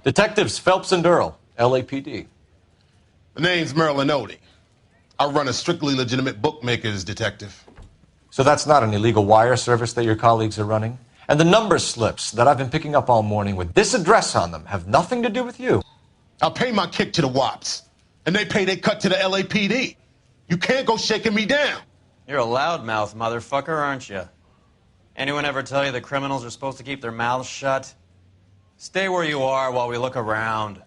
Detectives Phelps and Earl, LAPD. The name's L.A.Noire. I run a strictly legitimate bookmaker's detective. So that's not an illegal wire service that your colleagues are running? And the number slips that I've been picking up all morning with this address on them have nothing to do with you? I'll pay my kick to the WOPs, and they pay their cut to the LAPD. You can't go shaking me down. You're a loudmouth motherfucker, aren't you? Anyone ever tell you that criminals are supposed to keep their mouths shut? Stay where you are while we look around.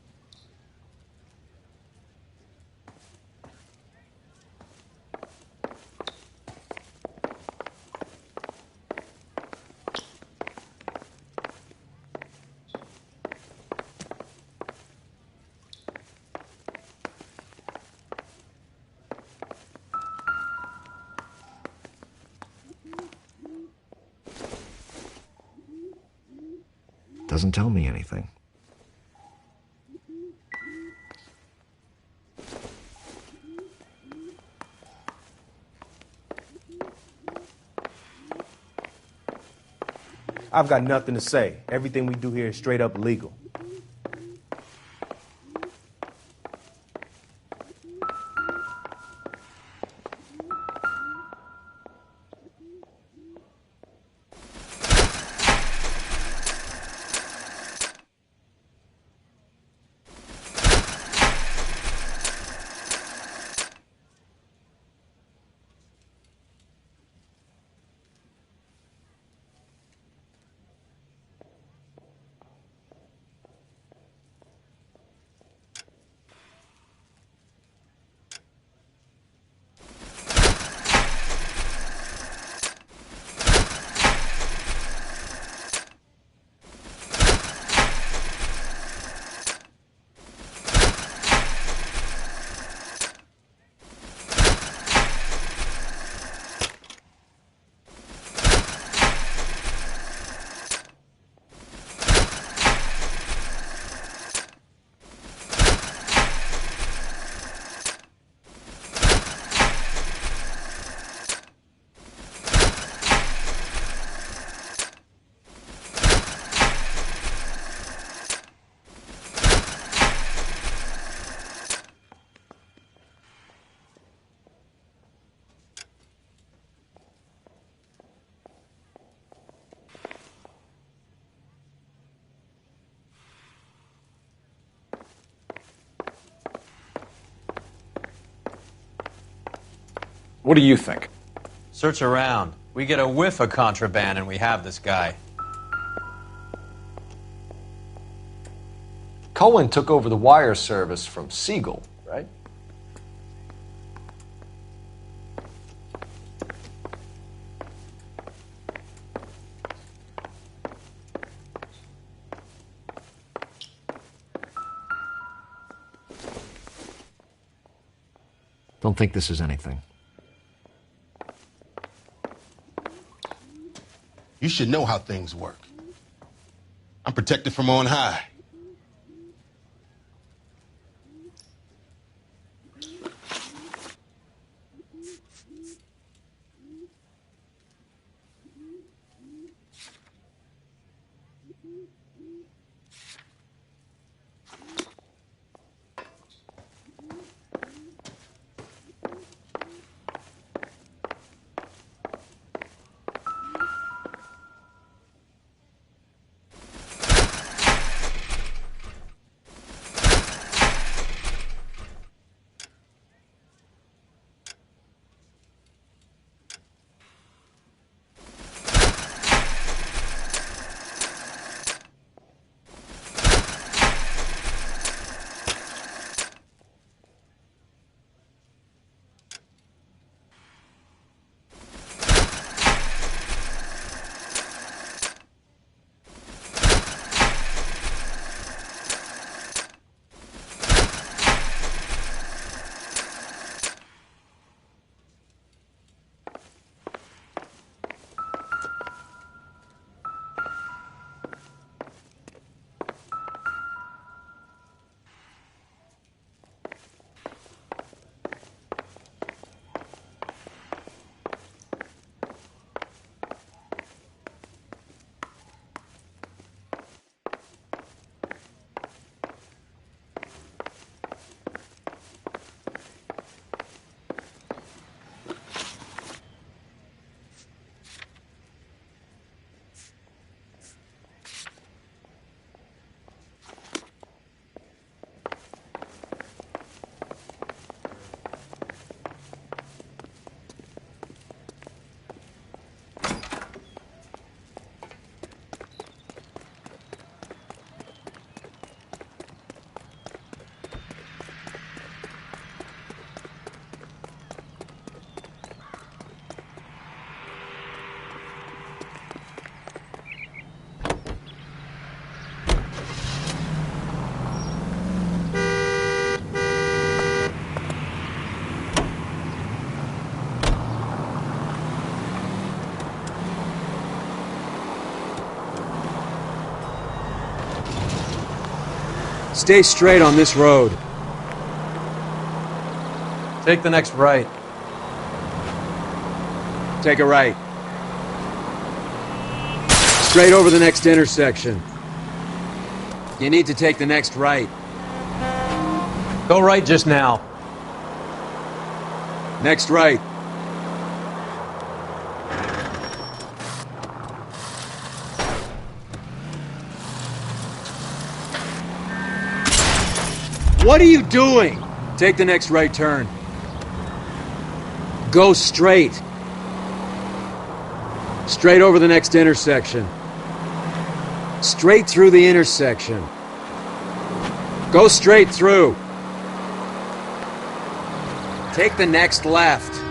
Doesn't tell me anything. I've got nothing to say. Everything we do here is straight up legal. What do you think? Search around. We get a whiff of contraband and we have this guy. Cohen took over the wire service from Siegel, right? Don't think this is anything. You should know how things work. I'm protected from on high. Stay straight on this road. Take the next right. Take a right. Straight over the next intersection. You need to take the next right. Go right just now. Next right. What are you doing? Take the next right turn. Go straight. Straight over the next intersection. Straight through the intersection. Go straight through. Take the next left.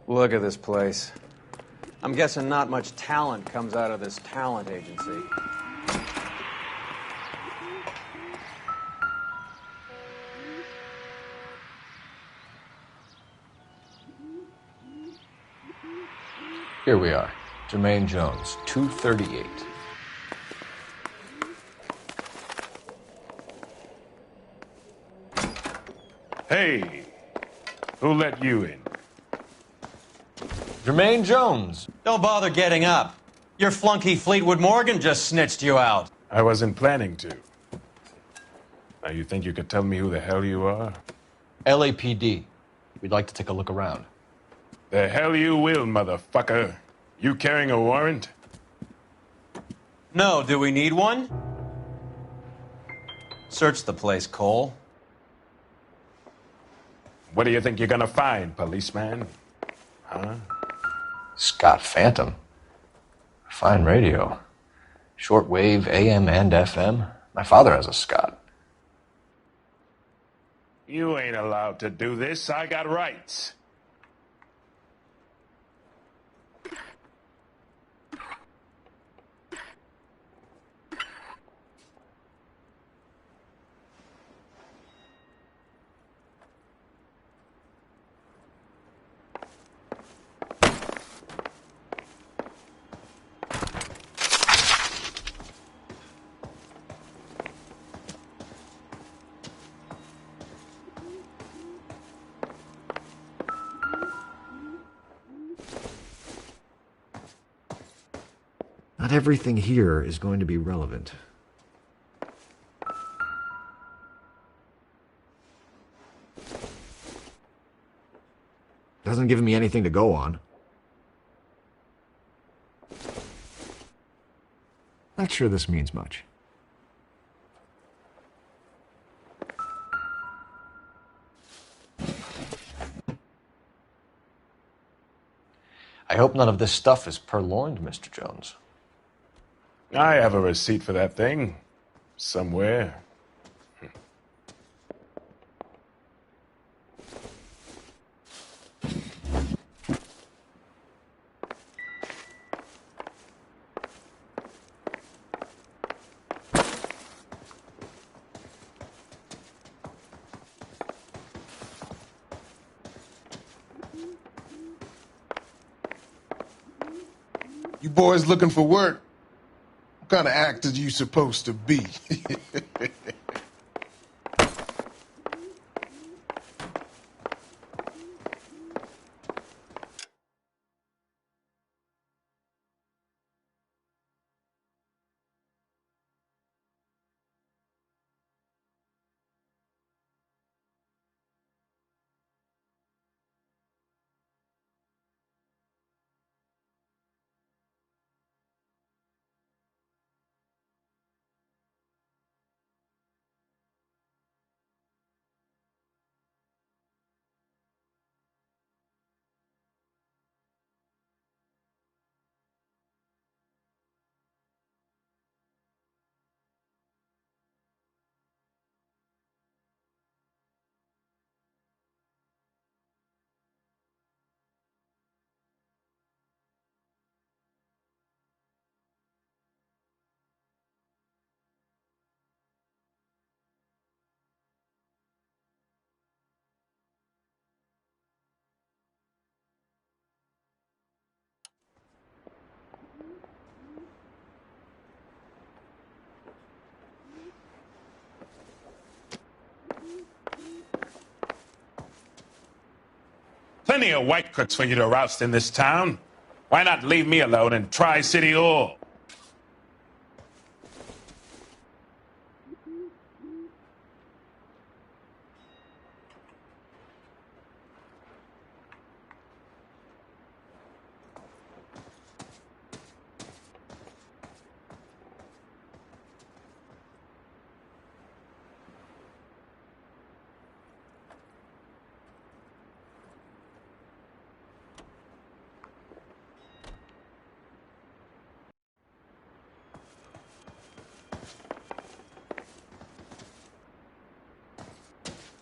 Look at this place. I'm guessing not much talent comes out of this talent agency. Here we are. Jermaine Jones, 238. Hey, who let you in? Jermaine Jones. Don't bother getting up. Your flunky Fleetwood Morgan just snitched you out. I wasn't planning to. Now you think you could tell me who the hell you are? LAPD. We'd like to take a look around. The hell you will, motherfucker. You carrying a warrant? No, do we need one? Search the place, Cole. What do you think you're gonna find, policeman? Huh? Scott Phantom. Fine radio. Shortwave, AM and FM. My father has a Scott. You ain't allowed to do this. I got rights. Not everything here is going to be relevant. Doesn't give me anything to go on. Not sure this means much. I hope none of this stuff is purloined, Mr. Jones. I have a receipt for that thing. Somewhere. You boys looking for work? What kind of actors you supposed to be? Plenty of white crooks for you to roust in this town. Why not leave me alone and try City Hall?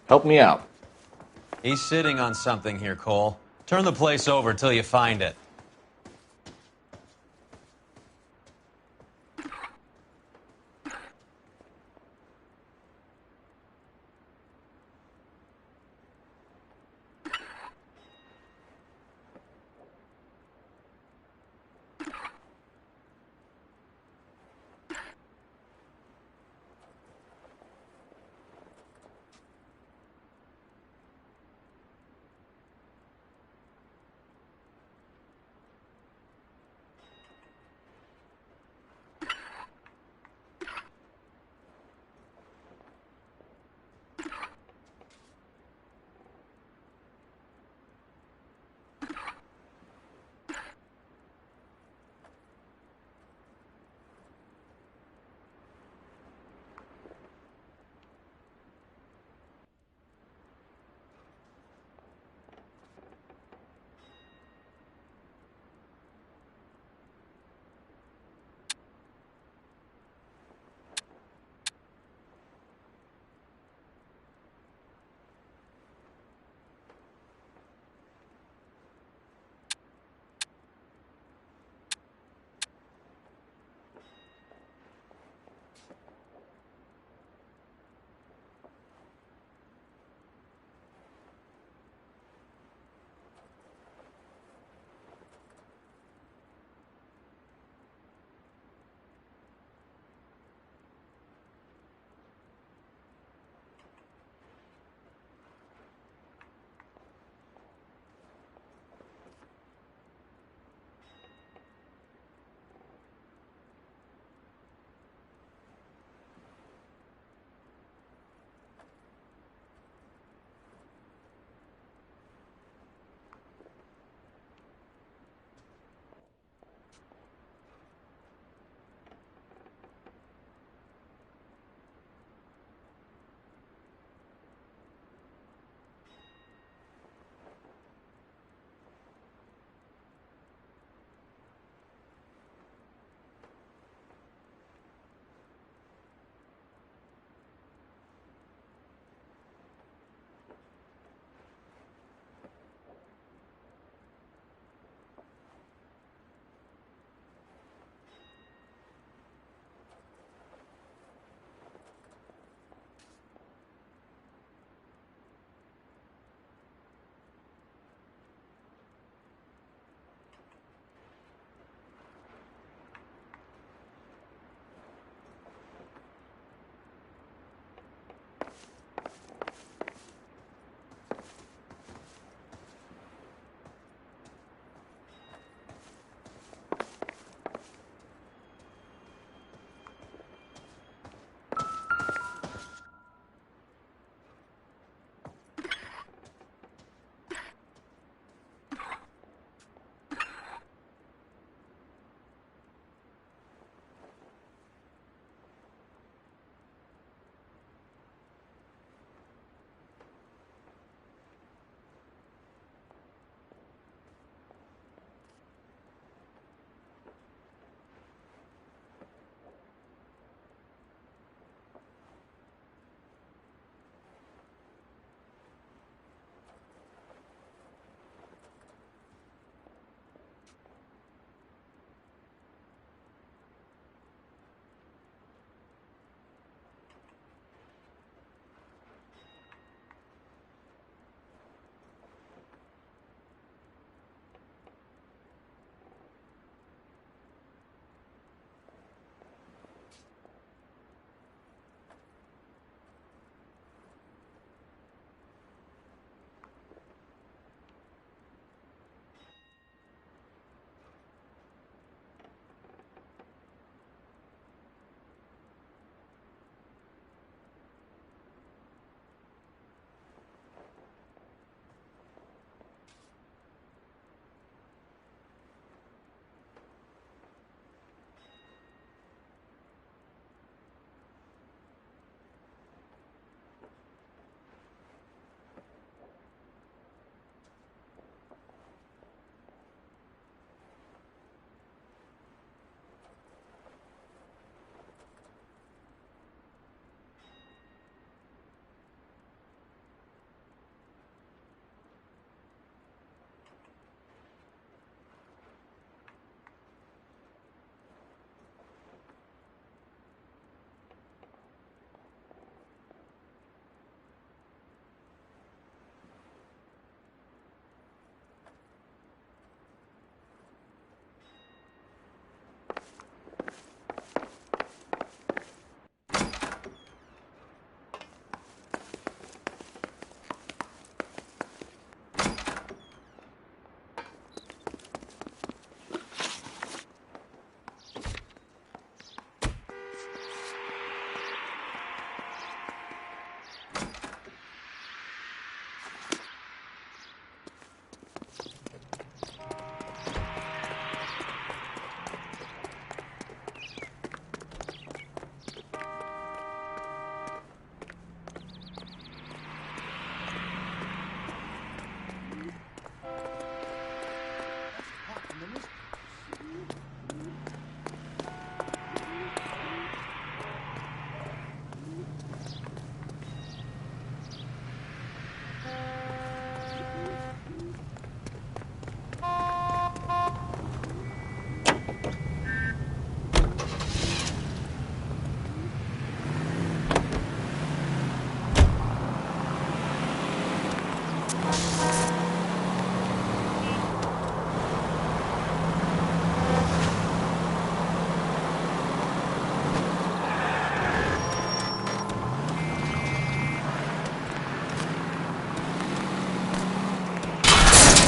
Help me out. He's sitting on something here, Cole. Turn the place over till you find it.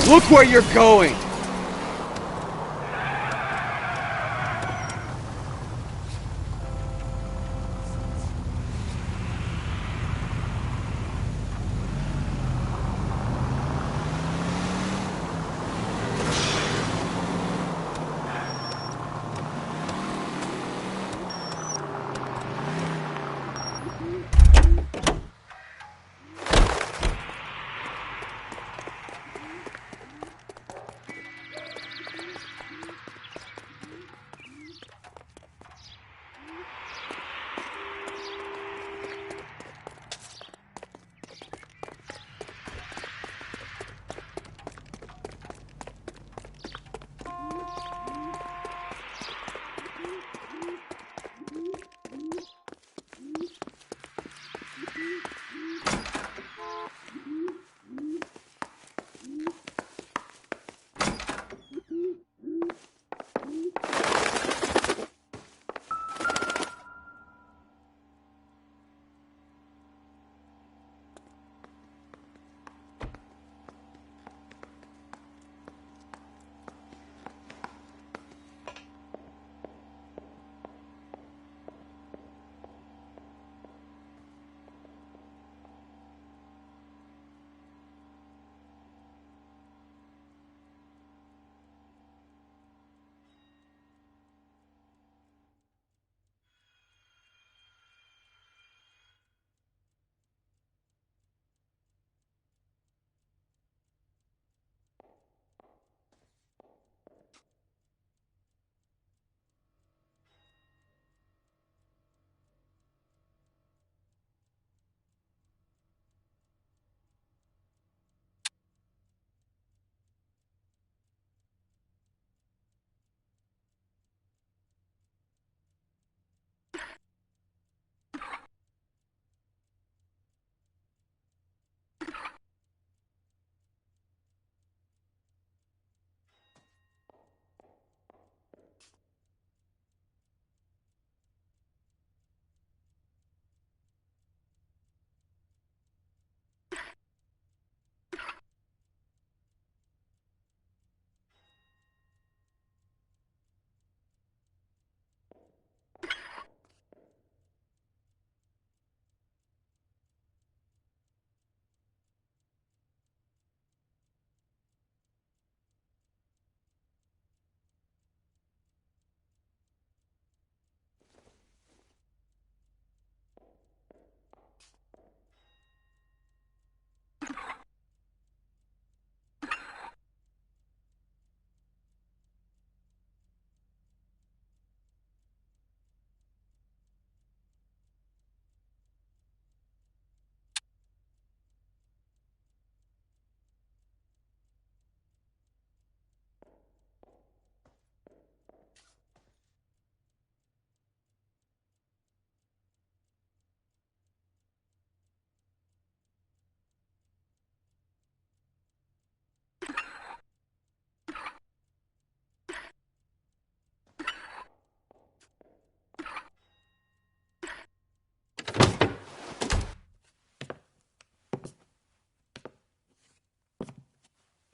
Look where you're going!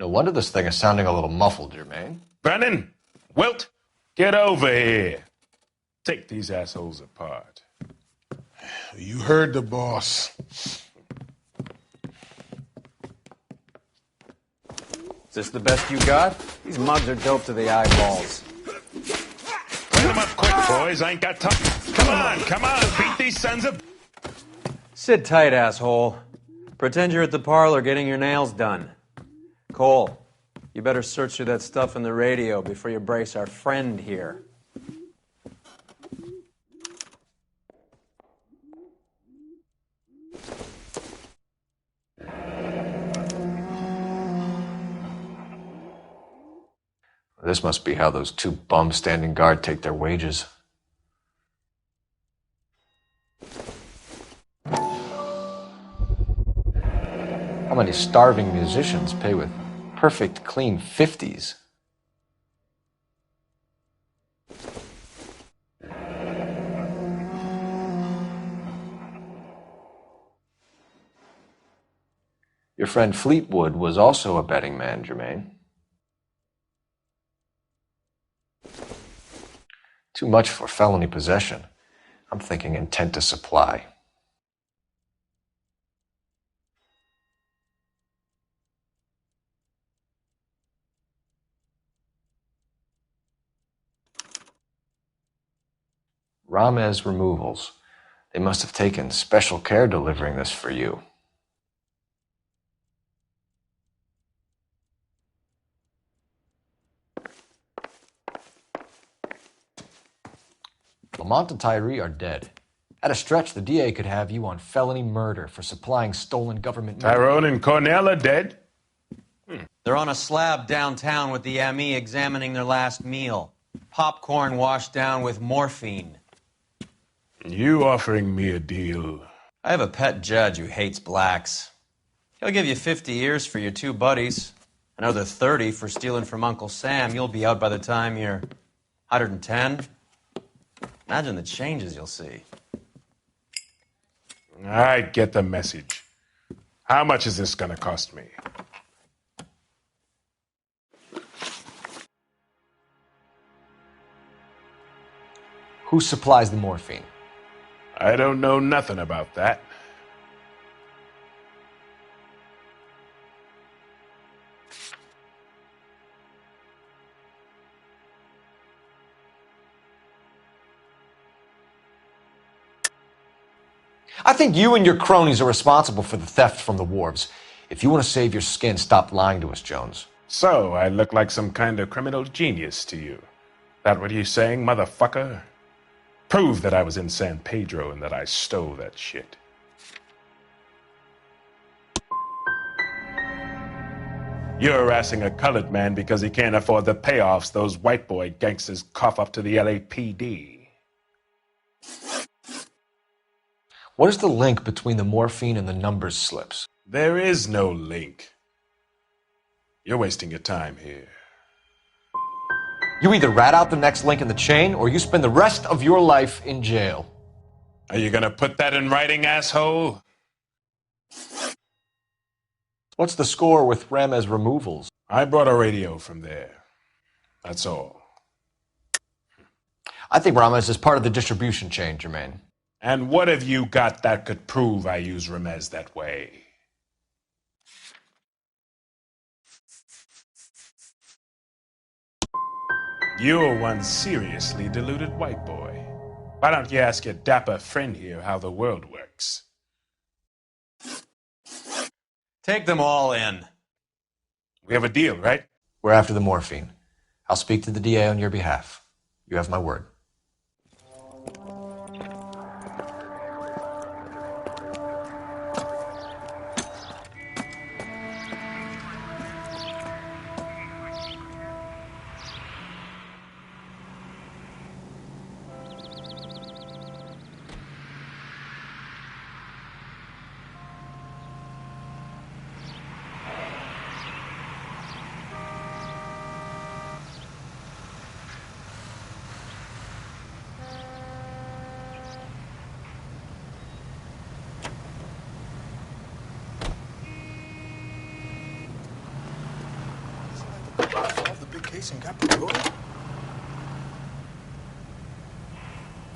No wonder this thing is sounding a little muffled, Jermaine. Brennan, Wilt, get over here. Take these assholes apart. You heard the boss. Is this the best you got? These mugs are dope to the eyeballs. Clean them up quick, boys. I ain't got time. Come on. Beat these sons of... Sit tight, asshole. Pretend you're at the parlor getting your nails done. Cole, You better search through that stuff in the radio before you brace our friend here. This must be how those two bums standing guard take their wages. How many starving musicians pay with perfect, clean 50s? Your friend Fleetwood was also a betting man, Jermaine. Too much for felony possession. I'm thinking intent to supply. Ramez removals. They must have taken special care delivering this for you. Lamont and Tyree are dead. At a stretch, the DA could have you on felony murder for supplying stolen government money. Tyrone and Cornell are dead? They're on a slab downtown with the ME examining their last meal. Popcorn washed down with morphine. You offering me a deal? I have a pet judge who hates blacks. He'll give you 50 years for your two buddies. Another 30 for stealing from Uncle Sam. You'll be out by the time you're 110. Imagine the changes you'll see. I get the message. How much is this gonna cost me? Who supplies the morphine? I don't know nothing about that. I think you and your cronies are responsible for the theft from the wharves. If you want to save your skin, stop lying to us, Jones. So, I look like some kind of criminal genius to you. That what you saying, motherfucker? Prove that I was in San Pedro and that I stole that shit. You're harassing a colored man because he can't afford the payoffs those white boy gangsters cough up to the LAPD. What is the link between the morphine and the numbers slips? There is no link. You're wasting your time here. You either rat out the next link in the chain, or you spend the rest of your life in jail. Are you gonna put that in writing, asshole? What's the score with Ramez removals? I brought a radio from there. That's all. I think Ramez is part of the distribution chain, Jermaine. And what have you got that could prove I use Ramez that way? You're one seriously deluded white boy. Why don't you ask your dapper friend here how the world works? Take them all in. We have a deal, right? We're after the morphine. I'll speak to the DA on your behalf. You have my word.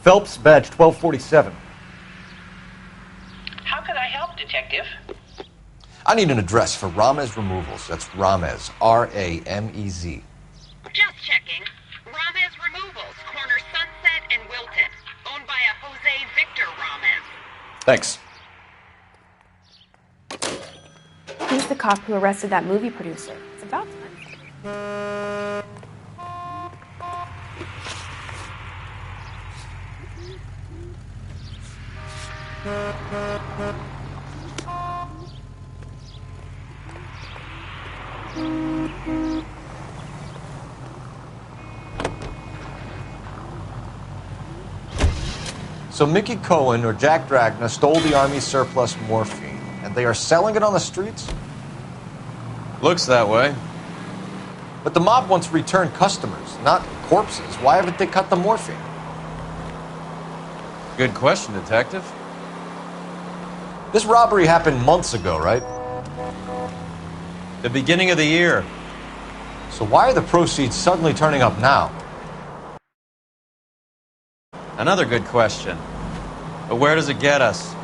Phelps, badge 1247. How can I help, Detective? I need an address for Ramez Removals. That's Ramez, R-A-M-E-Z. Just checking. Ramez Removals, corner Sunset and Wilton. Owned by a Jose Victor Ramez. Thanks. He's the cop who arrested that movie producer. It's about time. So Mickey Cohen or Jack Dragna stole the Army's surplus morphine, and they are selling it on the streets? Looks that way. But the mob wants returned customers, not corpses. Why haven't they cut the morphine? Good question, Detective. This robbery happened months ago, right? The beginning of the year. So why are the proceeds suddenly turning up now? Another good question. But where does it get us?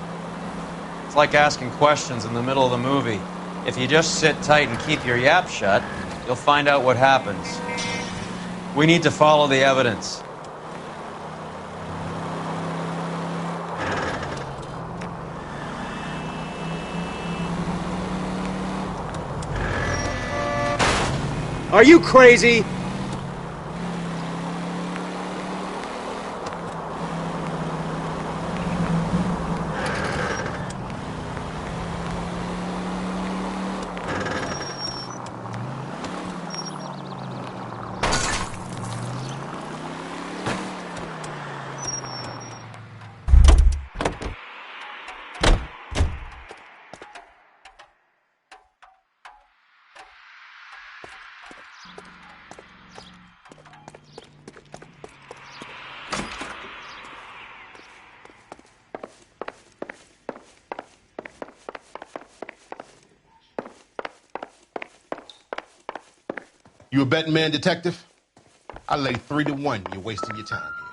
It's like asking questions in the middle of the movie. If you just sit tight and keep your yap shut, you'll find out what happens. We need to follow the evidence. Are you crazy? You a betting man, Detective? I lay 3-1 you're wasting your time here.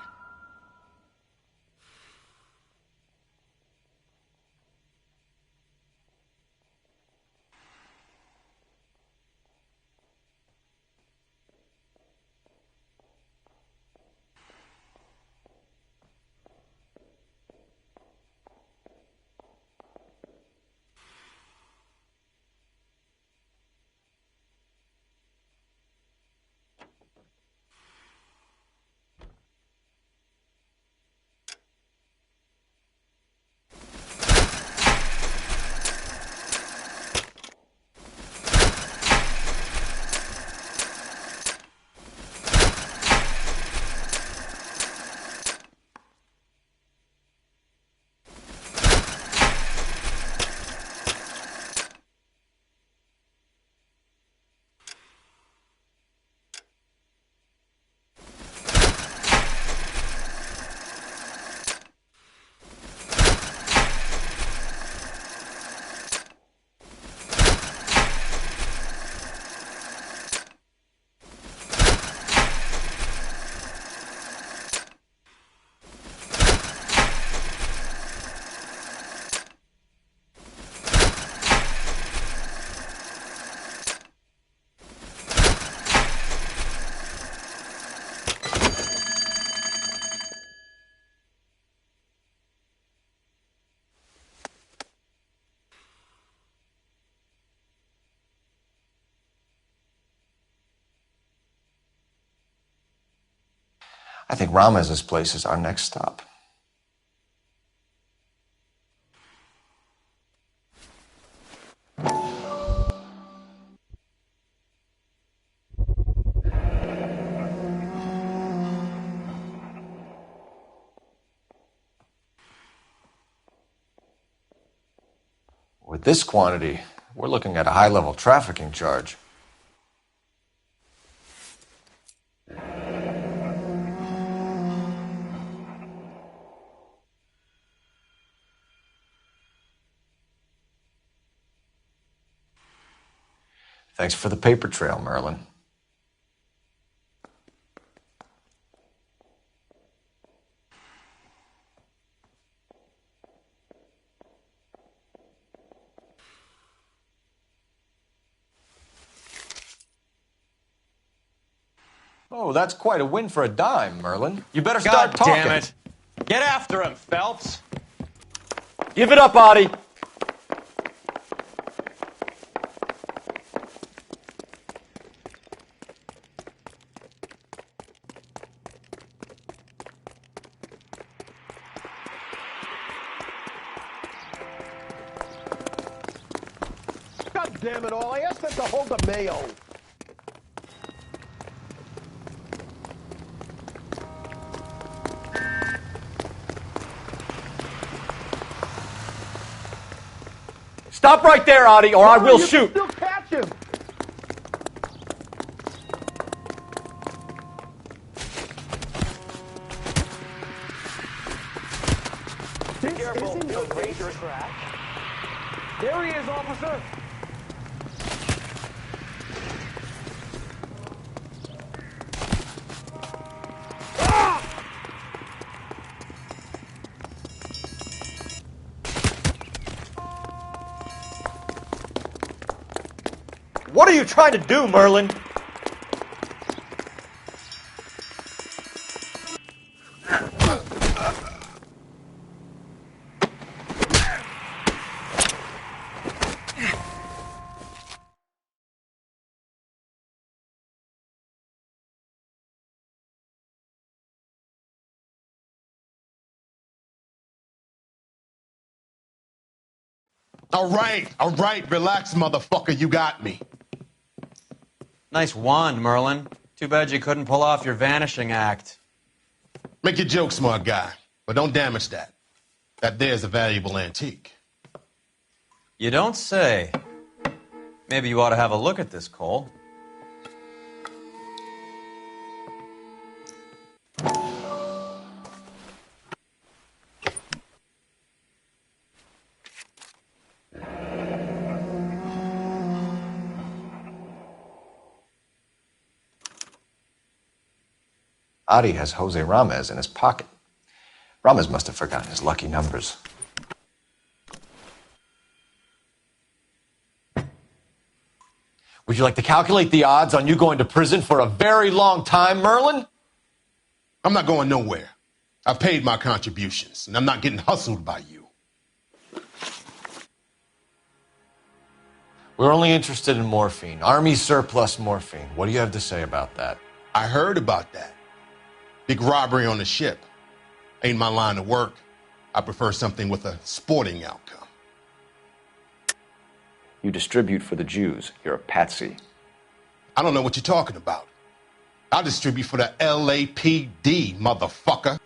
I think Ramez's place is our next stop. With this quantity, we're looking at a high-level trafficking charge. Thanks for the paper trail, Merlin. Oh, that's quite a win for a dime, Merlin. You better start talking. God damn it. Get after him, Phelps. Give it up, Audie. Damn it all, I asked them to hold the mayo. Stop right there, Adi, or I will shoot. Still catch him. Careful, you'll raise your crash. There he is, officer. What are you trying to do, Merlin? All right, relax, motherfucker, you got me. Nice wand, Merlin. Too bad you couldn't pull off your vanishing act. Make your joke, smart guy, but don't damage that. That there's a valuable antique. You don't say. Maybe you ought to have a look at this, Cole. Adi has Jose Ramez in his pocket. Ramez must have forgotten his lucky numbers. Would you like to calculate the odds on you going to prison for a very long time, Merlin? I'm not going nowhere. I've paid my contributions, and I'm not getting hustled by you. We're only interested in morphine. Army surplus morphine. What do you have to say about that? I heard about that. Big robbery on the ship. Ain't my line of work. I prefer something with a sporting outcome. You distribute for the Jews. You're a patsy. I don't know what you're talking about. I'll distribute for the LAPD, motherfucker.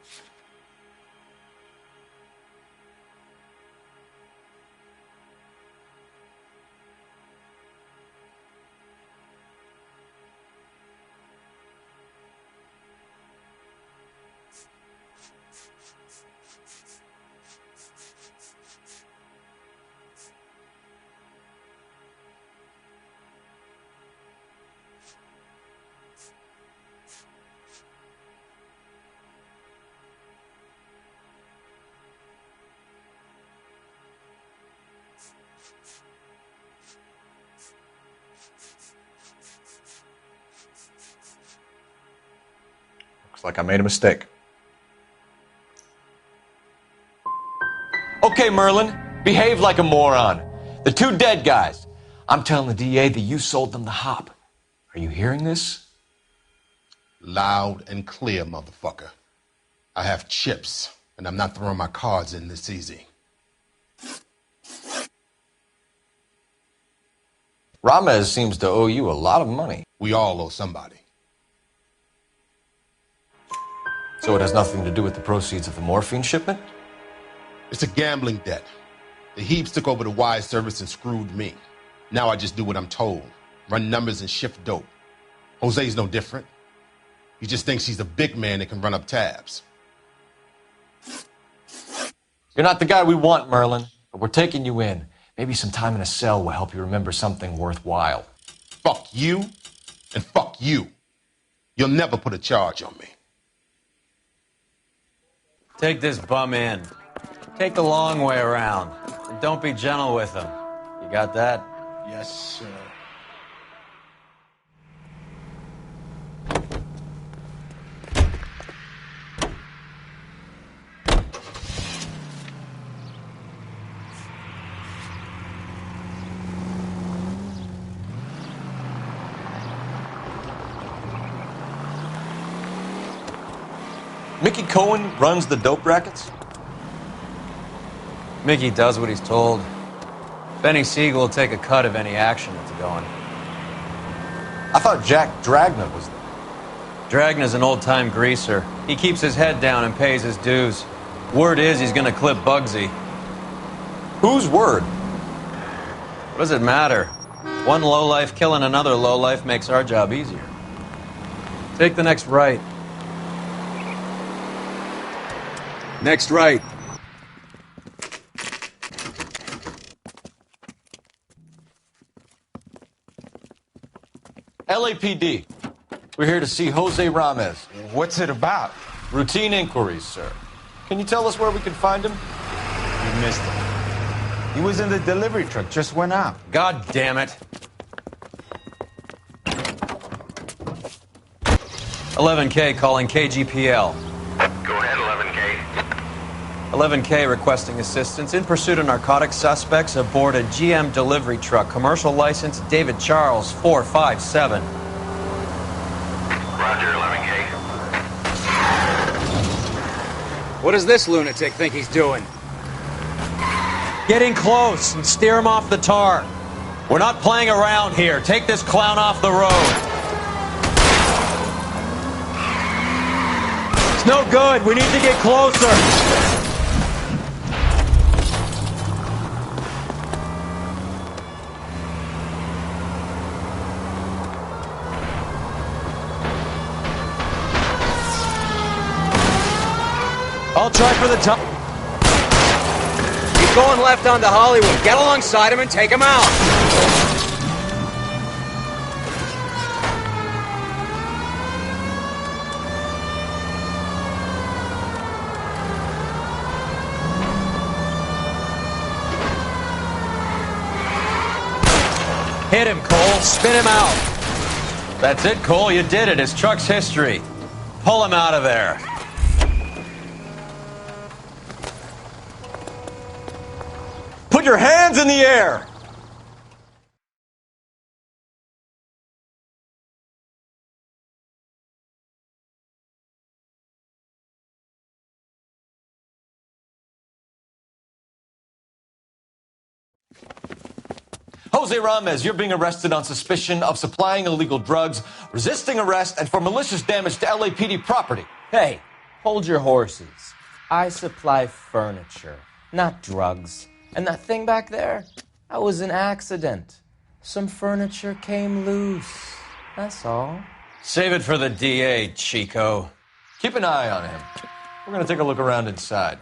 Looks like I made a mistake. Okay, Merlin, behave like a moron. The two dead guys. I'm telling the DA that you sold them the hop. Are you hearing this? Loud and clear, motherfucker. I have chips, and I'm not throwing my cards in this easy. Ramez seems to owe you a lot of money. We all owe somebody. So it has nothing to do with the proceeds of the morphine shipment? It's a gambling debt. The Heaps took over the wire service and screwed me. Now I just do what I'm told. Run numbers and shift dope. Jose's no different. He just thinks he's a big man that can run up tabs. You're not the guy we want, Merlin, but we're taking you in. Maybe some time in a cell will help you remember something worthwhile. Fuck you, and fuck you. You'll never put a charge on me. Take this bum in. Take the long way around. And don't be gentle with him. You got that? Yes, sir. Mickey Cohen runs the dope rackets? Mickey does what he's told. Benny Siegel will take a cut of any action that's going. I thought Jack Dragna was there. Dragna's an old-time greaser. He keeps his head down and pays his dues. Word is he's gonna clip Bugsy. Whose word? What does it matter? One lowlife killing another lowlife makes our job easier. Take the next right. Next right. LAPD. We're here to see Jose Ramez. What's it about? Routine inquiries, sir. Can you tell us where we can find him? You missed him. He was in the delivery truck, just went out. God damn it. 11K calling KGPL. Go ahead, 11K. 11K requesting assistance in pursuit of narcotic suspects aboard a GM delivery truck. Commercial license David Charles 457. Roger, 11K. What does this lunatic think he's doing? Getting close and steer him off the tar. We're not playing around here. Take this clown off the road. It's no good. We need to get closer. I'll try for the top. Keep going left onto Hollywood. Get alongside him and take him out. Hit him, Cole. Spin him out. That's it, Cole. You did it. His truck's history. Pull him out of there. Put your hands in the air! Jose Ramez, you're being arrested on suspicion of supplying illegal drugs, resisting arrest, and for malicious damage to LAPD property. Hey, hold your horses. I supply furniture, not drugs. And that thing back there, that was an accident. Some furniture came loose. That's all. Save it for the DA, Chico. Keep an eye on him. We're going to take a look around inside.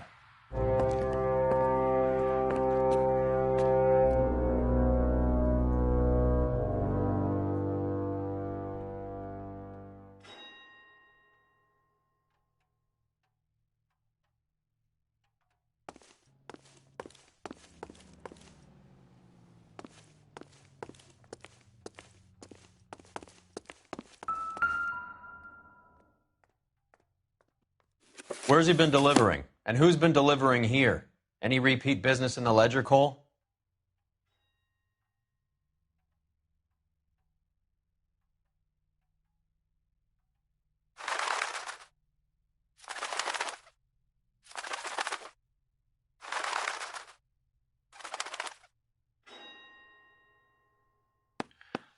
Where's he been delivering? And who's been delivering here? Any repeat business in the ledger, Cole?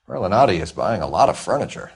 Merlinotti is buying a lot of furniture.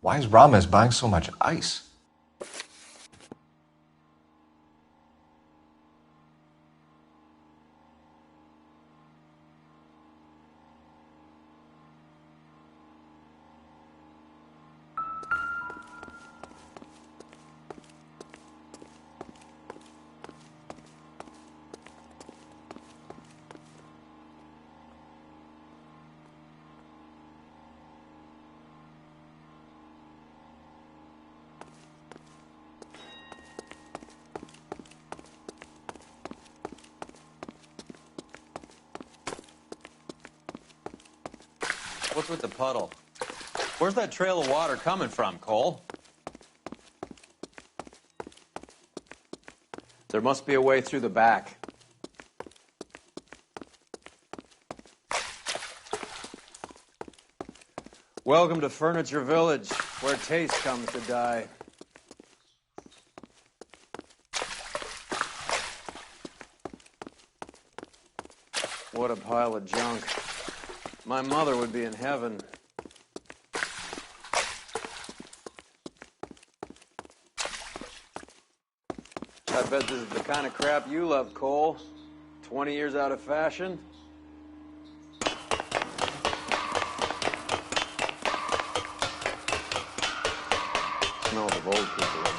Why is Ramos buying so much ice? What's with the puddle? Where's that trail of water coming from, Cole? There must be a way through the back. Welcome to Furniture Village, where taste comes to die. What a pile of junk. My mother would be in heaven. I bet this is the kind of crap you love, Cole. 20 years out of fashion. Smells of old people in here.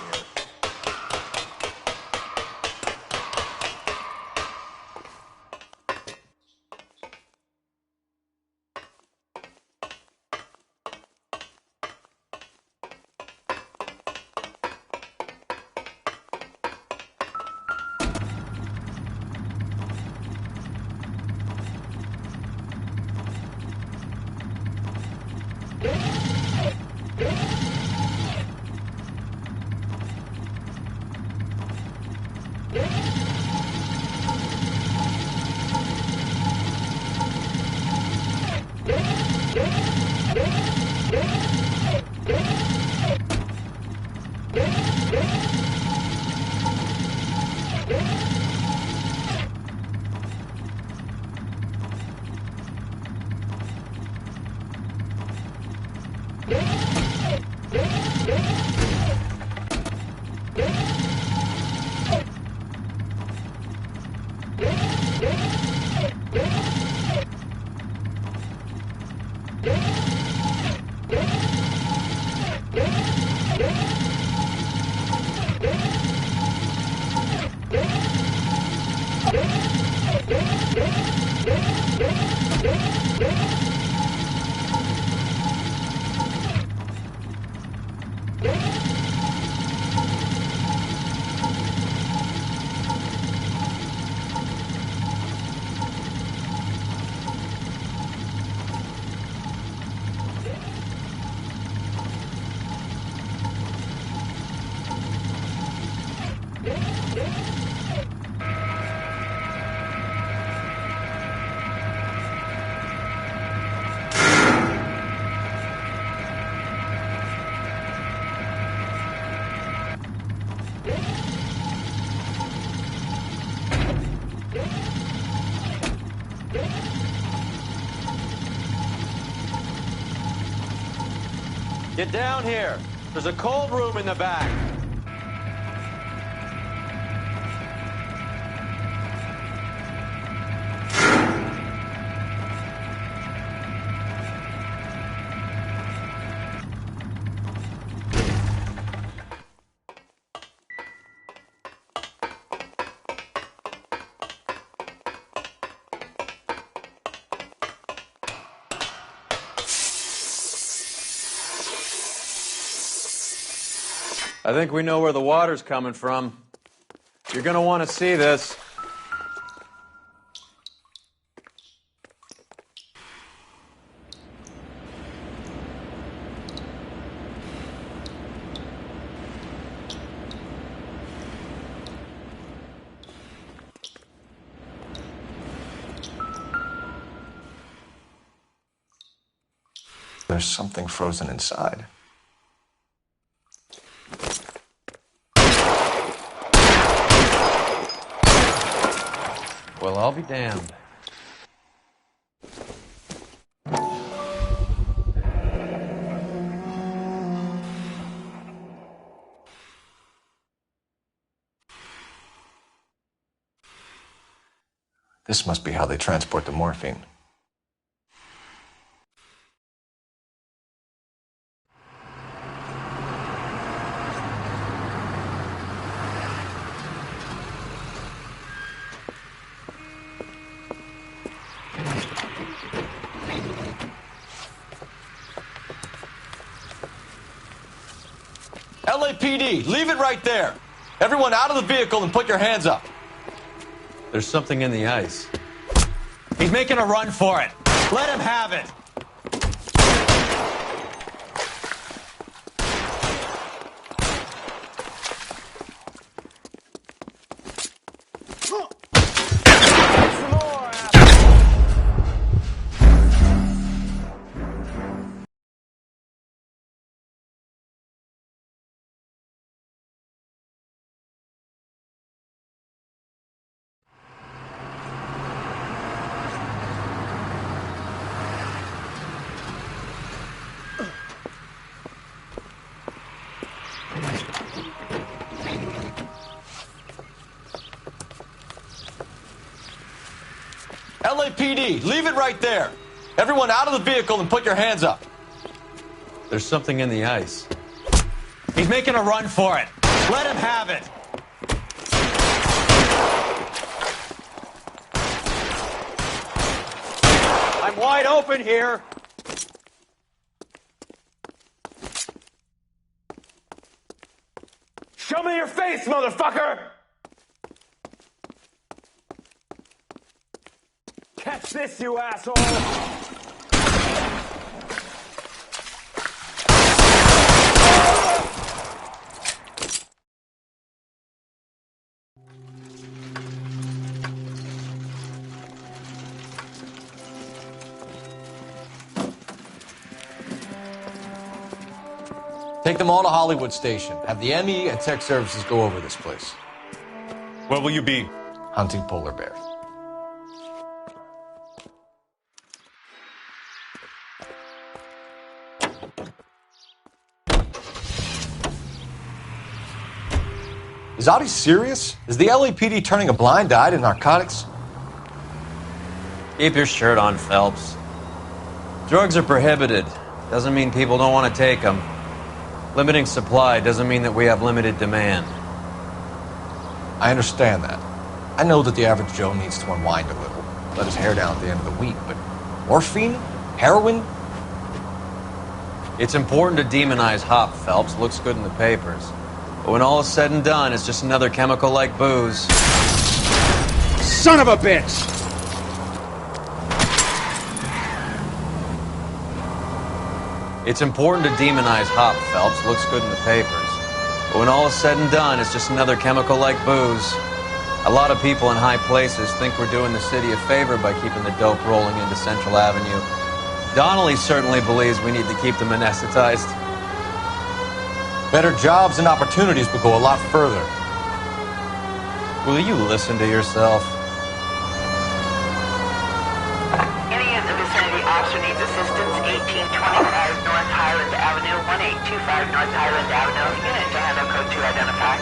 Get down here. There's a cold room in the back. I think we know where the water's coming from. You're going to want to see this. There's something frozen inside. Well, I'll be damned. This must be how they transport the morphine. LAPD, leave it right there. Everyone out of the vehicle and put your hands up. There's something in the ice. He's making a run for it. Let him have it. LAPD, leave it right there. Everyone out of the vehicle and put your hands up. There's something in the ice. He's making a run for it. Let him have it. I'm wide open here. Show me your face, motherfucker! Catch this, you asshole! Take them all to Hollywood Station. Have the ME and tech services go over this place. Where will you be? Hunting polar bear. Is Audie serious? Is the LAPD turning a blind eye to narcotics? Keep your shirt on, Phelps. Drugs are prohibited. Doesn't mean people don't want to take them. Limiting supply doesn't mean that we have limited demand. I understand that. I know that the average Joe needs to unwind a little, let his hair down at the end of the week, but morphine? Heroin? It's important to demonize hop, Phelps. Looks good in the papers. But when all is said and done, it's just another chemical like booze. Son of a bitch! It's important to demonize hop, Phelps. Looks good in the papers. But when all is said and done, it's just another chemical like booze. A lot of people in high places think we're doing the city a favor by keeping the dope rolling into Central Avenue. Donnelly certainly believes we need to keep them anesthetized. Better jobs and opportunities would go a lot further. Will you listen to yourself? Any in the vicinity officer needs assistance, 1825 North Highland Avenue, 1825 North Highland Avenue. Unit to handle code 2 identified.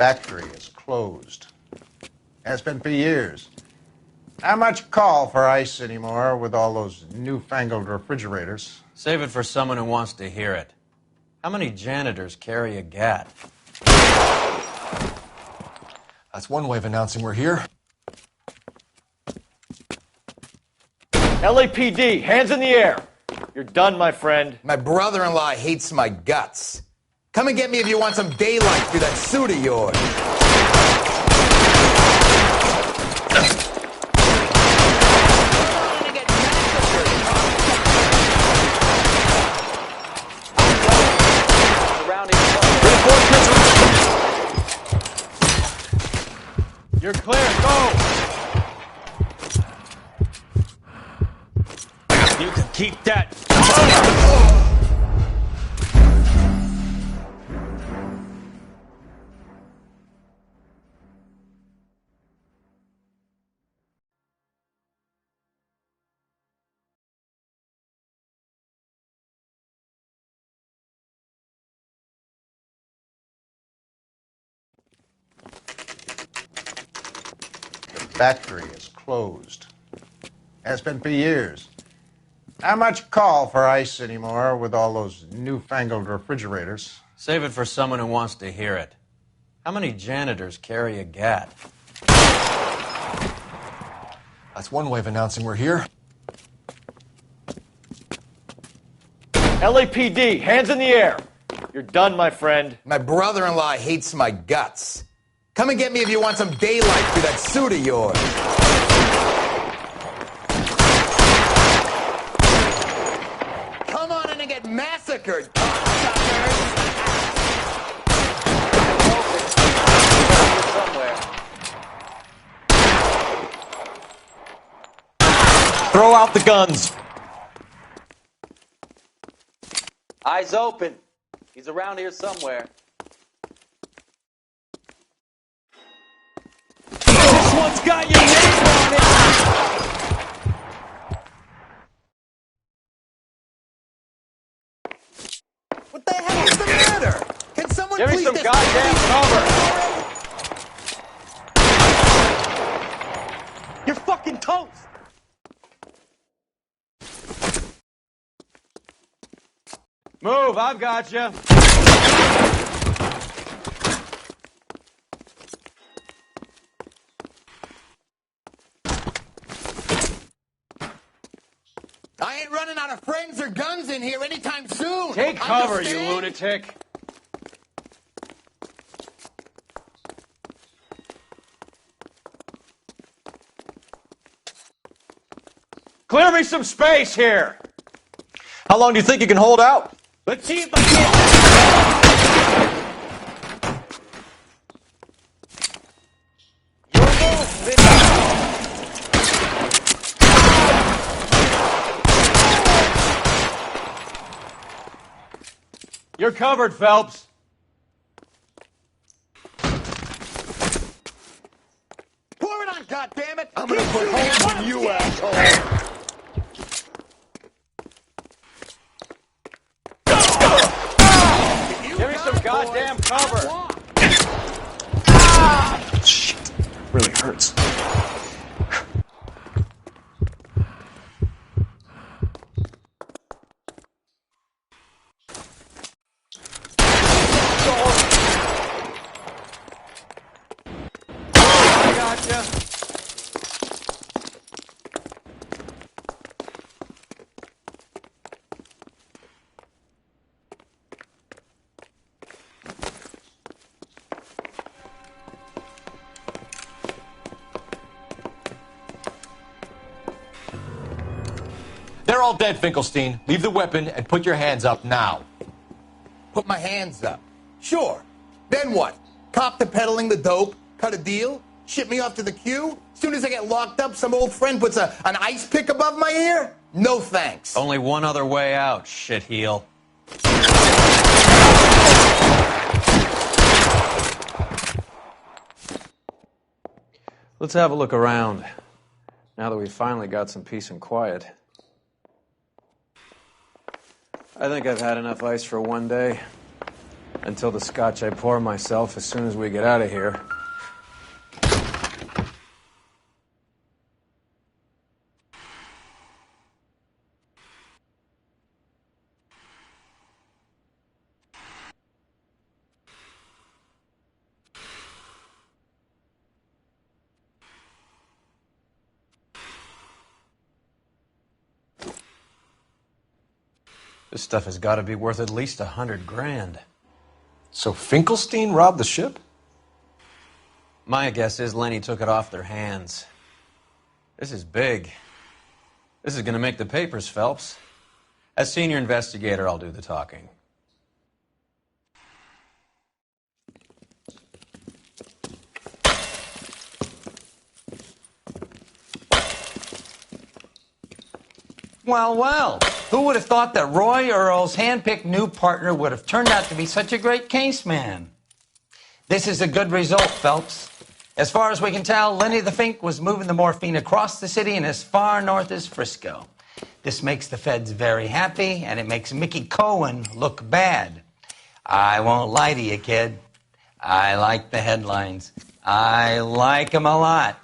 Factory is closed. Has been for years. Not much call for ice anymore with all those newfangled refrigerators. Save it for someone who wants to hear it. How many janitors carry a gat? That's one way of announcing we're here. LAPD, hands in the air. You're done, my friend. My brother-in-law hates my guts. Come and get me if you want some daylight through that suit of yours. You're clear, go! Keep that. Factory is closed. Has been for years. Not much call for ice anymore with all those newfangled refrigerators. Save it for someone who wants to hear it. How many janitors carry a gat? That's one way of announcing we're here. LAPD, hands in the air. You're done, my friend. My brother-in-law hates my guts. Come and get me if you want some daylight through that suit of yours. Come on in and get massacred, cocksuckers! Throw out the guns. Eyes open. He's around here somewhere. This one's got your name on it. What the hell is the matter? Can someone Give me please some just goddamn cover. You're fucking toast. Move, I've got you. I ain't running out of friends or guns in here anytime soon. Take cover, Understand? you lunatic. Clear me some space here. How long do you think you can hold out? Let's see if I can. Your move, Vinny. You're covered, Phelps. Pour it on, goddammit! I'm gonna put holes in you, asshole! Give me some goddamn cover. Shit. Really hurts. I gotcha. They're all dead, Finkelstein. Leave the weapon and put your hands up now. Put my hands up. Sure. Then what? Cop to peddling the dope? Cut a deal? Ship me off to the queue? Soon as I get locked up, some old friend puts an ice pick above my ear? No thanks. Only one other way out, shitheel. Let's have a look around, now that we've finally got some peace and quiet. I think I've had enough ice for one day, until the scotch I pour myself as soon as we get out of here. This stuff has got to be worth at least $100 grand. So Finkelstein robbed the ship? My guess is Lenny took it off their hands. This is big. This is going to make the papers, Phelps. As senior investigator, I'll do the talking. Well, well, who would have thought that Roy Earl's hand-picked new partner would have turned out to be such a great case man? This is a good result, Phelps. As far as we can tell, Lenny the Fink was moving the morphine across the city and as far north as Frisco. This makes the feds very happy, and it makes Mickey Cohen look bad. I won't lie to you, kid. I like the headlines. I like them a lot.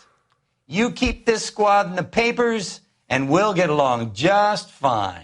You keep this squad in the papers, and we'll get along just fine.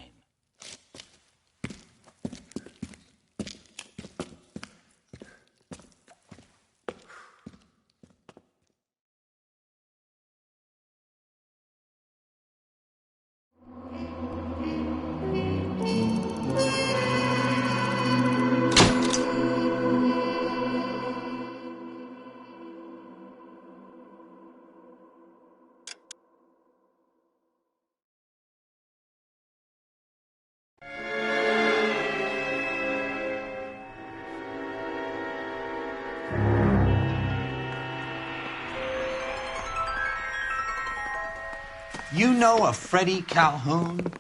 You know a Freddie Calhoun?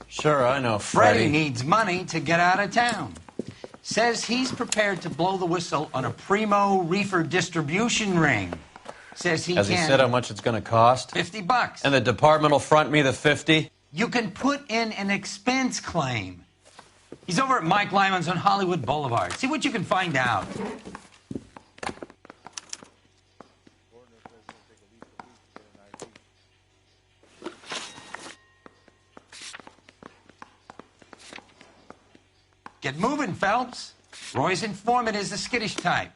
Sure, I know Freddie Freddie. needs money to get out of town. Says he's prepared to blow the whistle on a primo reefer distribution ring. Says he Has he said how much it's going to cost? $50. And the department will front me the 50? You can put in an expense claim. He's over at Mike Lyman's on Hollywood Boulevard. See what you can find out. Get moving, Phelps. Roy's informant is the skittish type.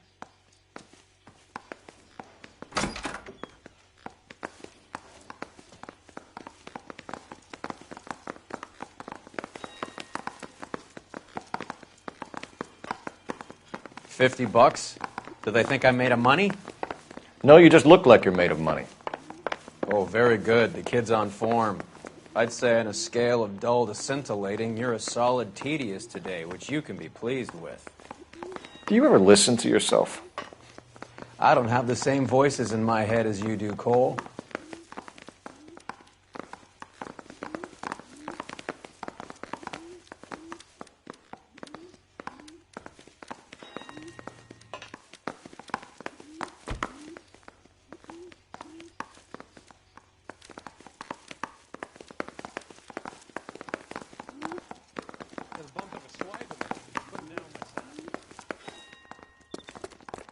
$50? Do they think I'm made of money? No, you just look like you're made of money. Oh, very good. The kid's on form. I'd say on a scale of dull to scintillating, you're a solid tedious today, which you can be pleased with. Do you ever listen to yourself? I don't have the same voices in my head as you do, Cole.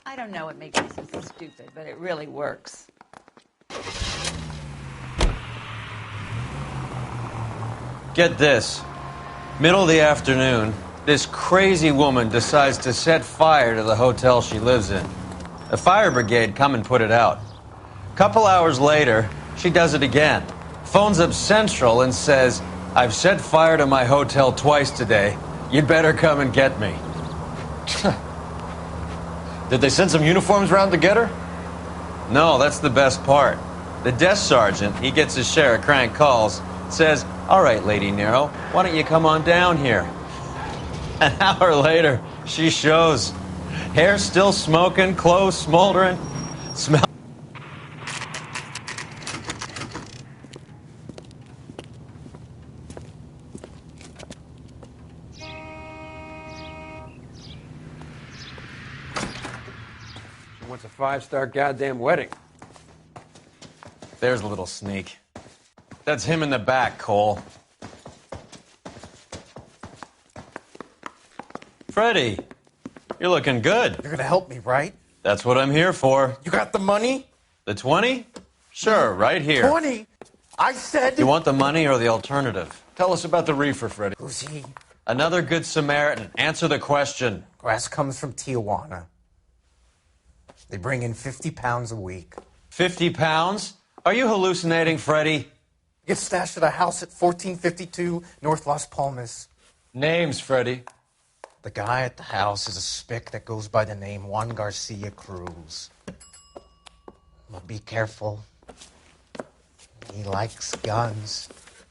I don't know what makes me so stupid, but it really works. Get this. Middle of the afternoon, this crazy woman decides to set fire to the hotel she lives in. The fire brigade come and put it out. Couple hours later, she does it again. Phones up Central and says, "I've set fire to my hotel twice today. You'd better come and get me." Did they send some uniforms round to get her? No, that's the best part. The desk sergeant, he gets his share of crank calls, says, "All right, Lady Nero, why don't you come on down here?" An hour later, she shows. Hair still smoking, clothes smoldering, smell. Wants a 5-star goddamn wedding. There's a little sneak. That's him in the back, Cole. Freddie, you're looking good. You're gonna help me, right? That's what I'm here for. You got the money? The 20? Sure, right here. 20? I said... You want the money or the alternative? Tell us about the reefer, Freddie. Who's he? Another good Samaritan. Answer the question. Grass comes from Tijuana. They bring in 50 pounds a week. 50 pounds? Are you hallucinating, Freddie? Get stashed at a house at 1452 North Las Palmas. Names, Freddie. The guy at the house is a spick that goes by the name Juan Garcia Cruz. But be careful. He likes guns.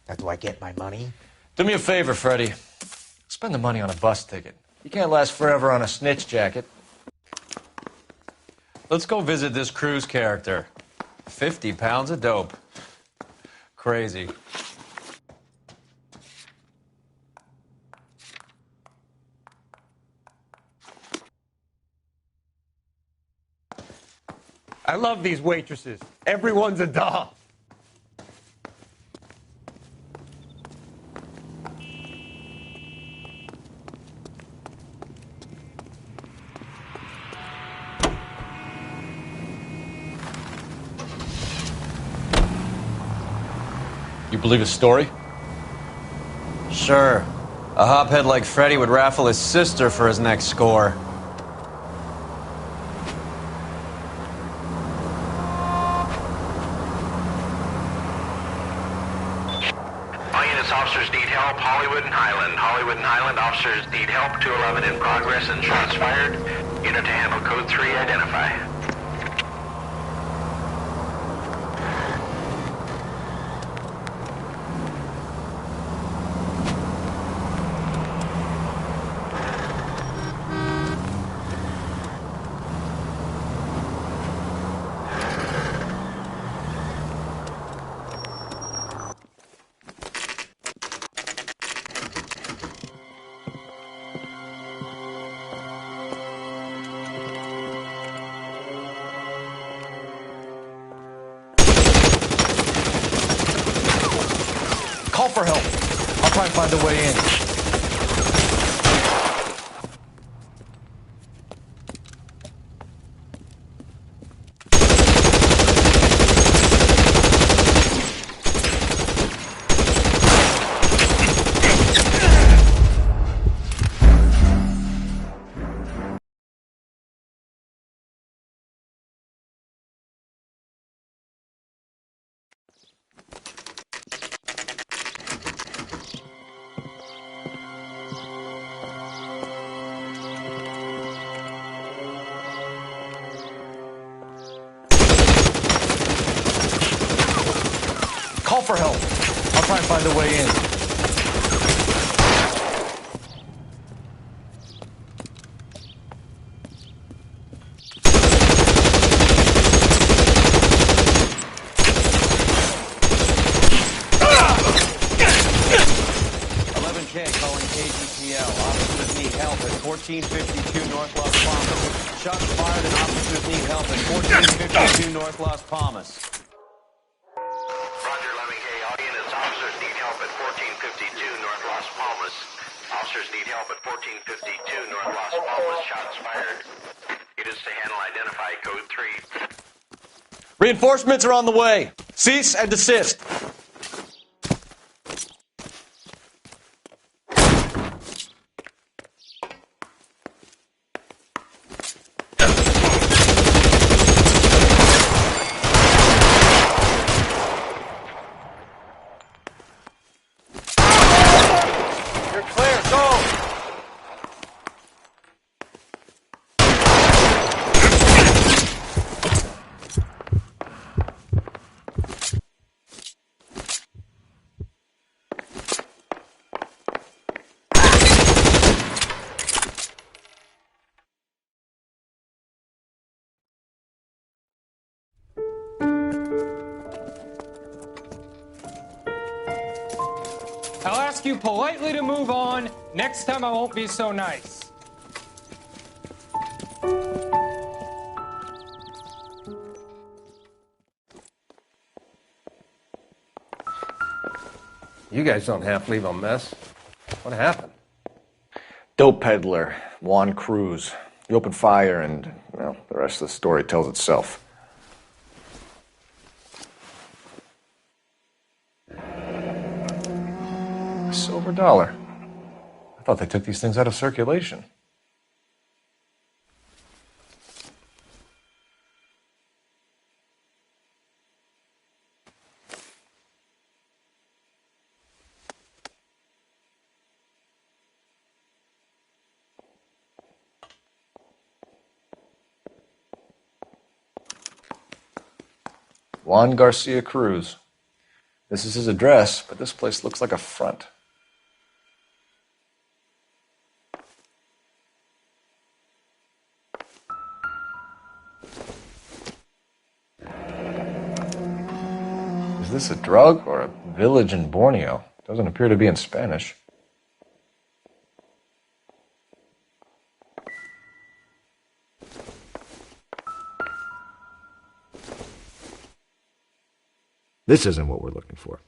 Now, do I get my money? Do me a favor, Freddie. Spend the money on a bus ticket. You can't last forever on a snitch jacket. Let's go visit this Cruz character. 50 pounds of dope. Crazy. I love these waitresses. Everyone's a doll. You believe his story? Sure. A hophead like Freddy would raffle his sister for his next score. All units, officers need help. Hollywood and Highland. Hollywood and Highland officers need help. 211 in progress and shots fired. Unit to handle code 3, identify. Call for help. I'll try and find a way in. Call for help. I'll try and find a way in. Calling KGPL. Officers need help at 1452 North Las Palmas. Shots fired and officers need help at 1452 North Las Palmas. Roger, 11K. All units, officers need help at 1452 North Las Palmas. Officers need help at 1452 North Las Palmas. Shots fired. Units to handle, identify code 3. Reinforcements are on the way. Cease and desist. I'll ask you politely to move on. Next time I won't be so nice. You guys don't half leave a mess. What happened? Dope peddler, Juan Cruz. He opened fire and, well, the rest of the story tells itself. A silver dollar. I thought they took these things out of circulation. Juan Garcia Cruz. This is his address, but this place looks like a front. Is this a drug or a village in Borneo? Doesn't appear to be in Spanish. This isn't what we're looking for.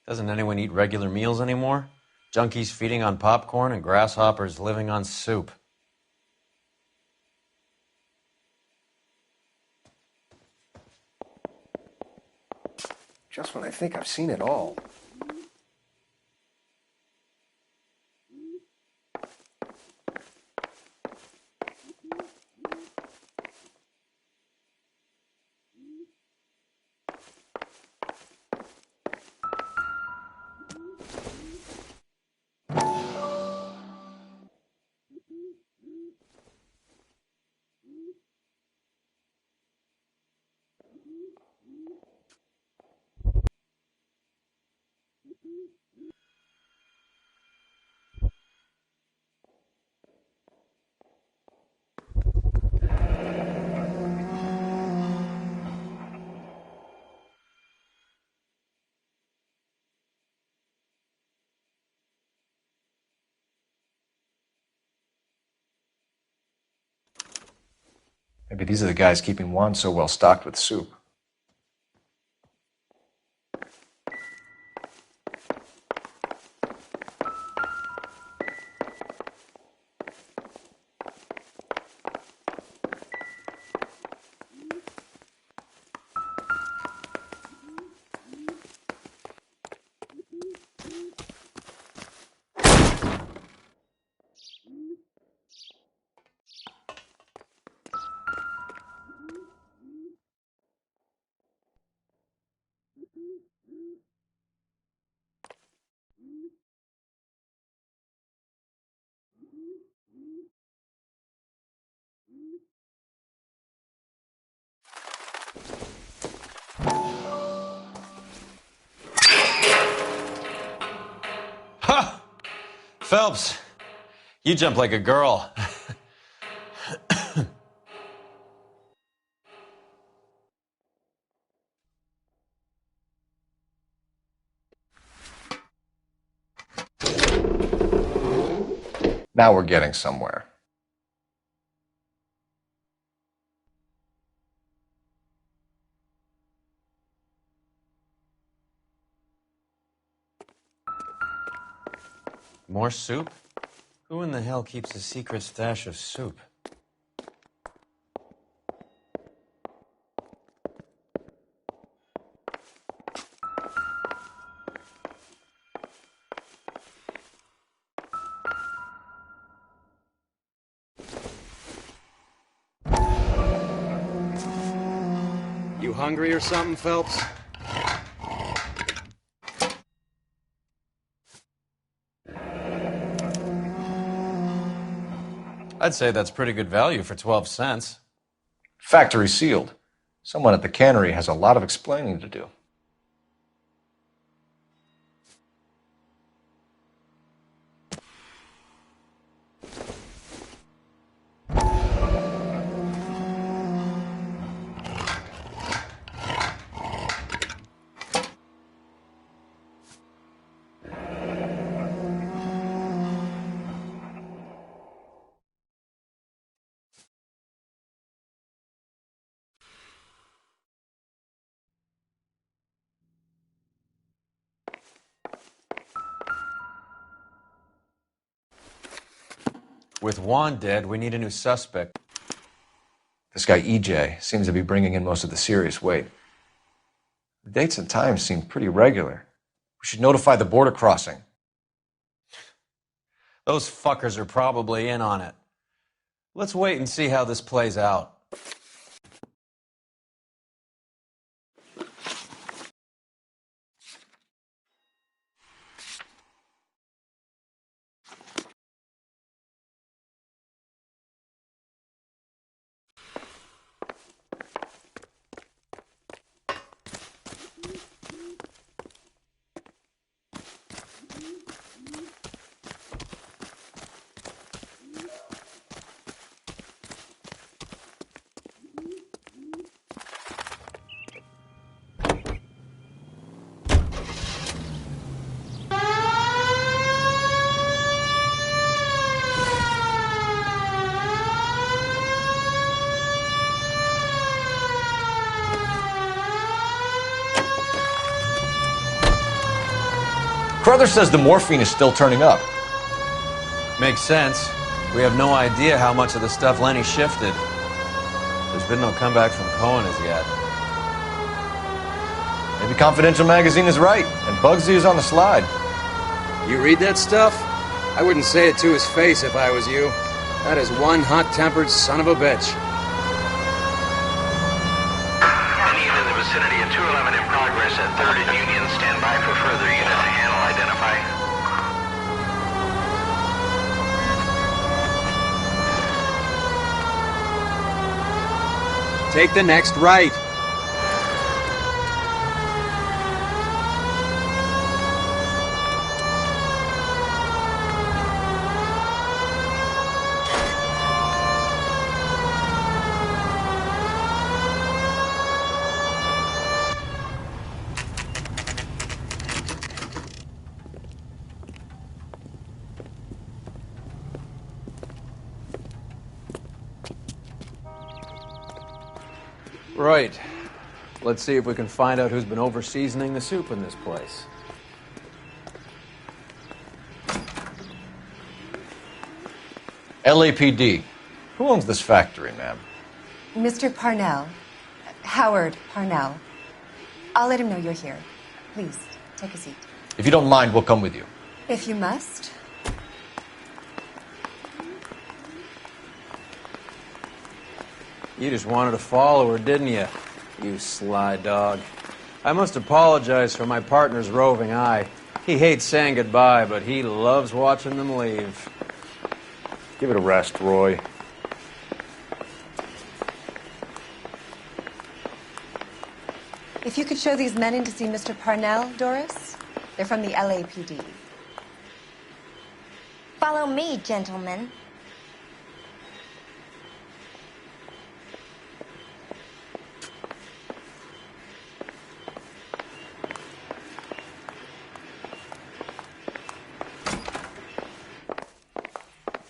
Doesn't anyone eat regular meals anymore? Junkies feeding on popcorn and grasshoppers living on soup. Just when I think I've seen it all. Maybe these are the guys keeping Juan so well stocked with soup. Ha! Phelps, you jump like a girl. Now we're getting somewhere. More soup? Who in the hell keeps a secret stash of soup? You hungry or something, Phelps? I'd say that's pretty good value for 12 cents. Factory sealed. Someone at the cannery has a lot of explaining to do. With Juan dead, we need a new suspect. This guy EJ seems to be bringing in most of the serious weight. The dates and times seem pretty regular. We should notify the border crossing. Those fuckers are probably in on it. Let's wait and see how this plays out. Crothers says the morphine is still turning up. Makes sense. We have no idea how much of the stuff Lenny shifted. There's been no comeback from Cohen as yet. Maybe Confidential Magazine is right, and Bugsy is on the slide. You read that stuff? I wouldn't say it to his face if I was you. That is one hot-tempered son of a bitch. Any unit in the vicinity of 211 in progress at 3rd and Union. Stand by for further unit to handle identify. Take the next right. Right. Let's see if we can find out who's been over-seasoning the soup in this place. LAPD. Who owns this factory, ma'am? Mr. Parnell. Howard Parnell. I'll let him know you're here. Please, take a seat. If you don't mind, we'll come with you. If you must. You just wanted to follow her, didn't you? You sly dog. I must apologize for my partner's roving eye. He hates saying goodbye, but he loves watching them leave. Give it a rest, Roy. If you could show these men in to see Mr. Parnell, Doris. They're from the LAPD. Follow me, gentlemen.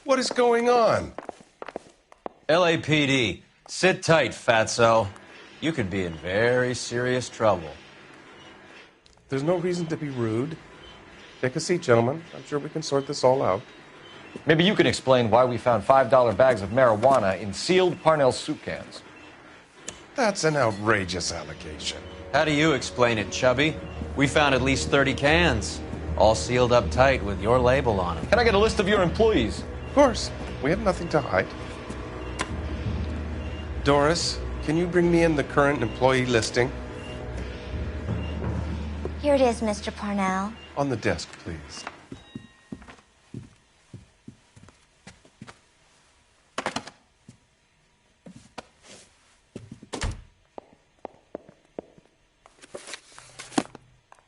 What is going on? LAPD, sit tight, fatso. You could be in very serious trouble. There's no reason to be rude. Take a seat, gentlemen. I'm sure we can sort this all out. Maybe you can explain why we found $5 bags of marijuana in sealed Parnell soup cans. That's an outrageous allegation. How do you explain it, Chubby? We found at least 30 cans, all sealed up tight with your label on them. Can I get a list of your employees? Of course. We have nothing to hide. Doris, can you bring me in the current employee listing? Here it is, Mr. Parnell. On the desk, please.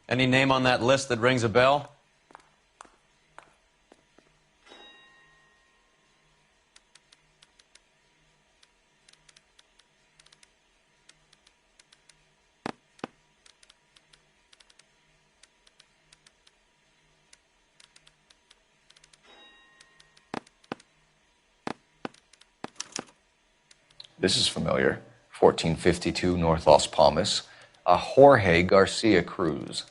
Any name on that list that rings a bell? This is familiar. 1452 North Las Palmas. A Jorge Garcia Cruz.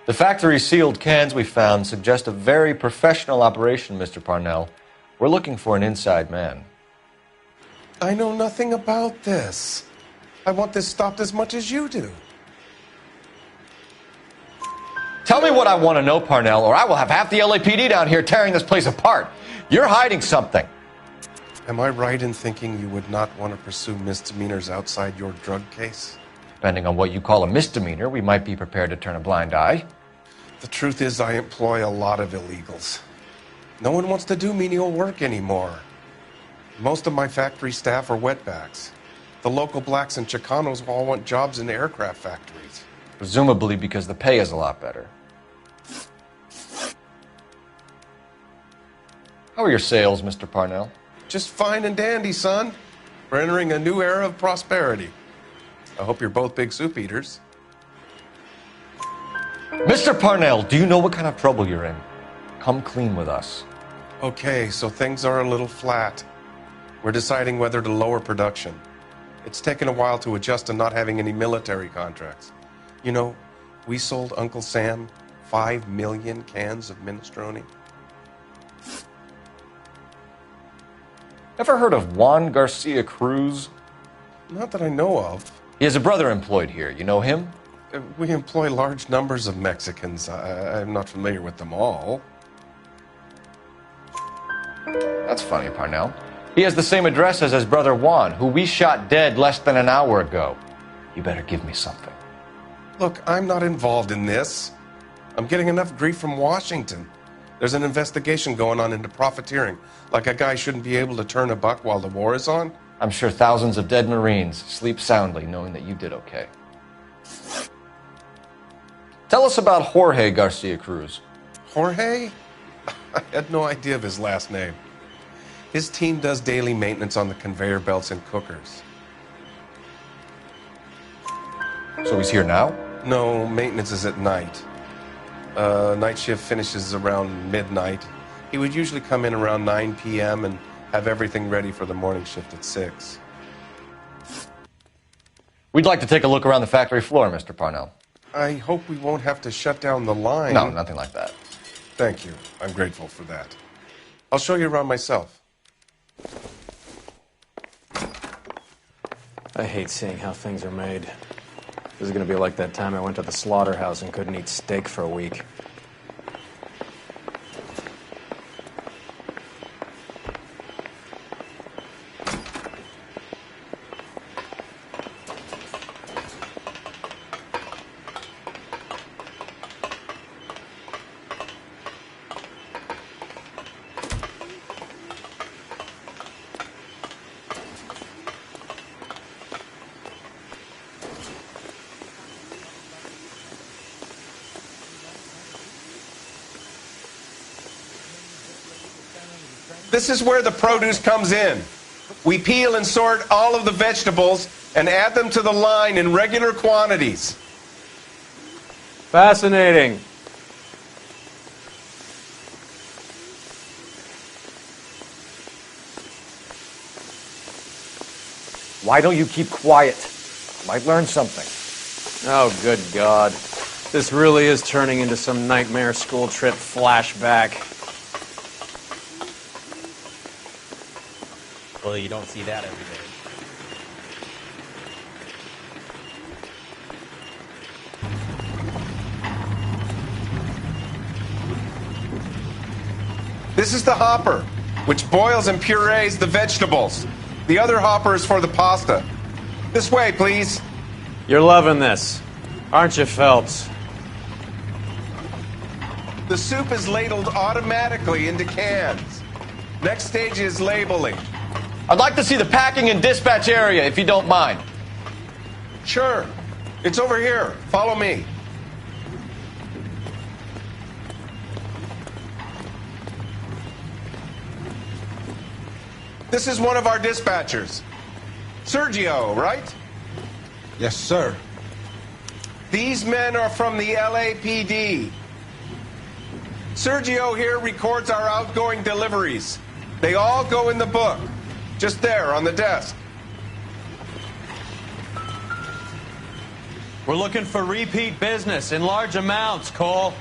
The factory sealed cans we found suggest a very professional operation, Mr. Parnell. We're looking for an inside man. I know nothing about this. I want this stopped as much as you do. Tell me what I want to know, Parnell, or I will have half the LAPD down here tearing this place apart. You're hiding something. Am I right in thinking you would not want to pursue misdemeanors outside your drug case? Depending on what you call a misdemeanor, we might be prepared to turn a blind eye. The truth is, I employ a lot of illegals. No one wants to do menial work anymore. Most of my factory staff are wetbacks. The local blacks and Chicanos all want jobs in aircraft factories. Presumably because the pay is a lot better. How are your sales, Mr. Parnell? Just fine and dandy, son. We're entering a new era of prosperity. I hope you're both big soup eaters. Mr. Parnell, do you know what kind of trouble you're in? Come clean with us. Okay, so things are a little flat. We're deciding whether to lower production. It's taken a while to adjust to not having any military contracts. You know, we sold Uncle Sam 5 million cans of minestrone. Ever heard of Juan Garcia Cruz? Not that I know of. He has a brother employed here. You know him? We employ large numbers of Mexicans. I'm not familiar with them all. That's funny, Parnell. He has the same address as his brother Juan, who we shot dead less than an hour ago. You better give me something. Look, I'm not involved in this. I'm getting enough grief from Washington. There's an investigation going on into profiteering. Like a guy shouldn't be able to turn a buck while the war is on. I'm sure thousands of dead Marines sleep soundly knowing that you did okay. Tell us about Jorge Garcia Cruz. Jorge? I had no idea of his last name. His team does daily maintenance on the conveyor belts and cookers. So he's here now? No, maintenance is at night. Night shift finishes around midnight. He would usually come in around 9 p.m. and have everything ready for the morning shift at 6. We'd like to take a look around the factory floor, Mr. Parnell. I hope we won't have to shut down the line. No, nothing like that. Thank you. I'm grateful for that. I'll show you around myself. I hate seeing how things are made. This is going to be like that time I went to the slaughterhouse and couldn't eat steak for a week. This is where the produce comes in. We peel and sort all of the vegetables and add them to the line in regular quantities. Fascinating. Why don't you keep quiet? Might learn something. Oh, good God. This really is turning into some nightmare school trip flashback. Well, you don't see that every day. This is the hopper, which boils and purees the vegetables. The other hopper is for the pasta. This way, please. You're loving this, aren't you, Phelps? The soup is ladled automatically into cans. Next stage is labeling. I'd like to see the packing and dispatch area, if you don't mind. Sure. It's over here. Follow me. This is one of our dispatchers. Sergio, right? Yes, sir. These men are from the LAPD. Sergio here records our outgoing deliveries. They all go in the book. Just there on the desk. We're looking for repeat business in large amounts, Cole.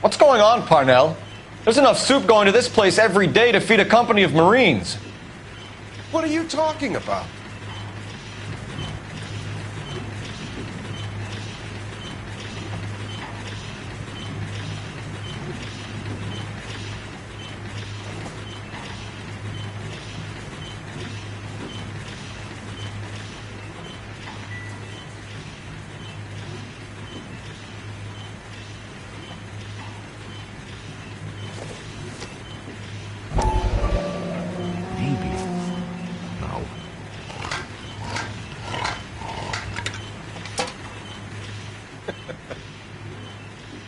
What's going on, Parnell? There's enough soup going to this place every day to feed a company of Marines. What are you talking about?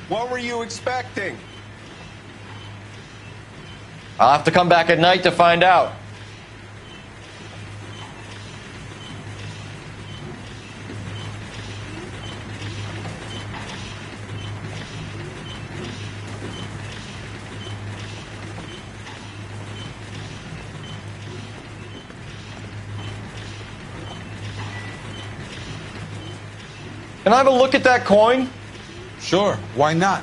What were you expecting? I'll have to come back at night to find out. Can I have a look at that coin? Sure, why not?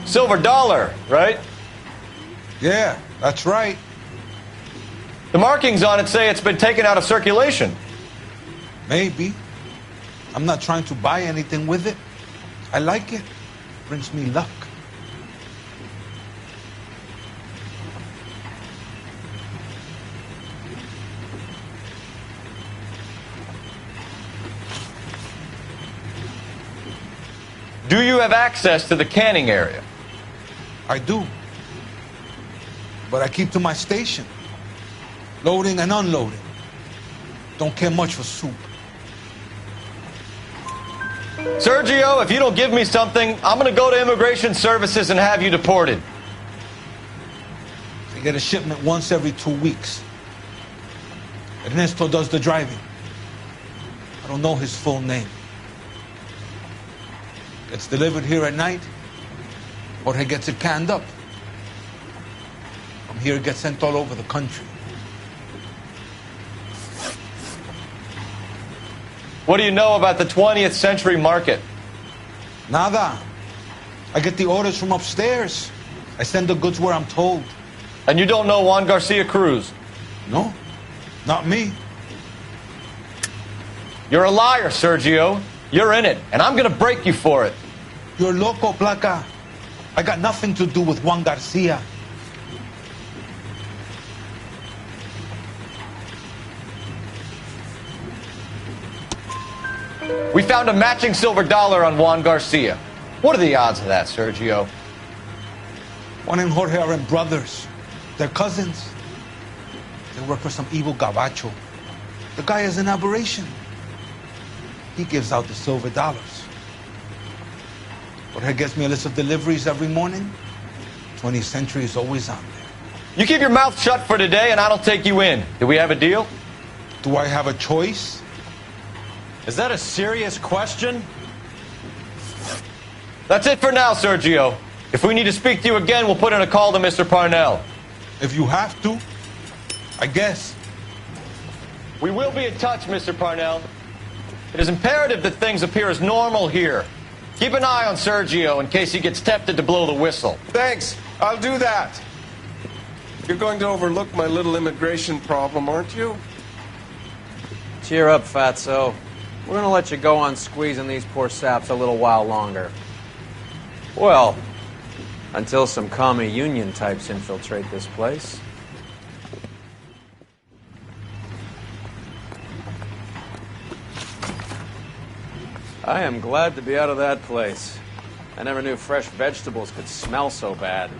Silver dollar, right? Yeah, that's right. The markings on it say it's been taken out of circulation. Maybe. I'm not trying to buy anything with it. I like it. Brings me luck. Do you have access to the canning area? I do. But I keep to my station. Loading and unloading. Don't care much for soup. Sergio, if you don't give me something, I'm going to go to Immigration Services and have you deported. I get a shipment once every 2 weeks. Ernesto does the driving. I don't know his full name. Gets delivered here at night, or he gets it canned up. From here, it gets sent all over the country. What do you know about the 20th century market? Nada. I get the orders from upstairs. I send the goods where I'm told. And you don't know Juan Garcia Cruz? No, not me. You're a liar, Sergio. You're in it, and I'm going to break you for it. You're loco, Placa. I got nothing to do with Juan Garcia. We found a matching silver dollar on Juan Garcia. What are the odds of that, Sergio? Juan and Jorge aren't brothers. They're cousins. They work for some evil gabacho. The guy is an aberration. He gives out the silver dollars. Jorge gets me a list of deliveries every morning. 20th century is always on there. You keep your mouth shut for today and I don't take you in. Do we have a deal? Do I have a choice? Is that a serious question? That's it for now, Sergio. If we need to speak to you again, we'll put in a call to Mr. Parnell. If you have to, I guess. We will be in touch, Mr. Parnell. It is imperative that things appear as normal here. Keep an eye on Sergio in case he gets tempted to blow the whistle. Thanks. I'll do that. You're going to overlook my little immigration problem, aren't you? Cheer up, Fatso. We're going to let you go on squeezing these poor saps a little while longer. Well, until some commie union types infiltrate this place. I am glad to be out of that place. I never knew fresh vegetables could smell so bad.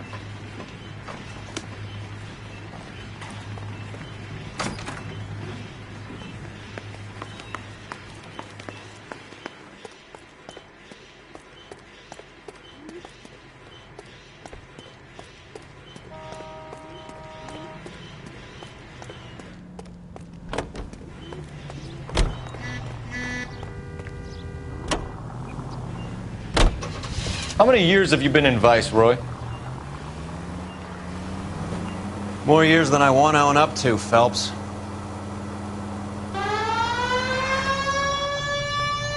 How many years have you been in Vice, Roy? More years than I want to own up to, Phelps.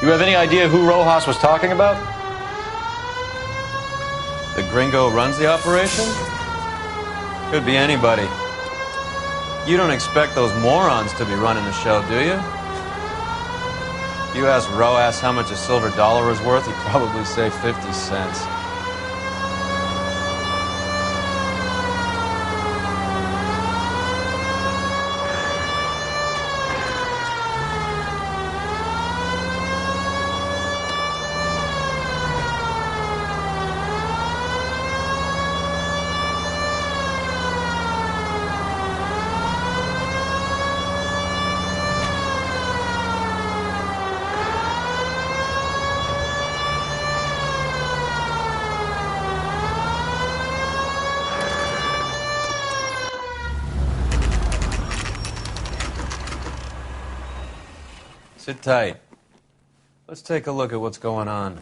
You have any idea who Rojas was talking about? The gringo runs the operation? Could be anybody. You don't expect those morons to be running the show, do you? If you asked Rojas how much a silver dollar was worth, he'd probably say 50 cents. Sit tight. Let's take a look at what's going on.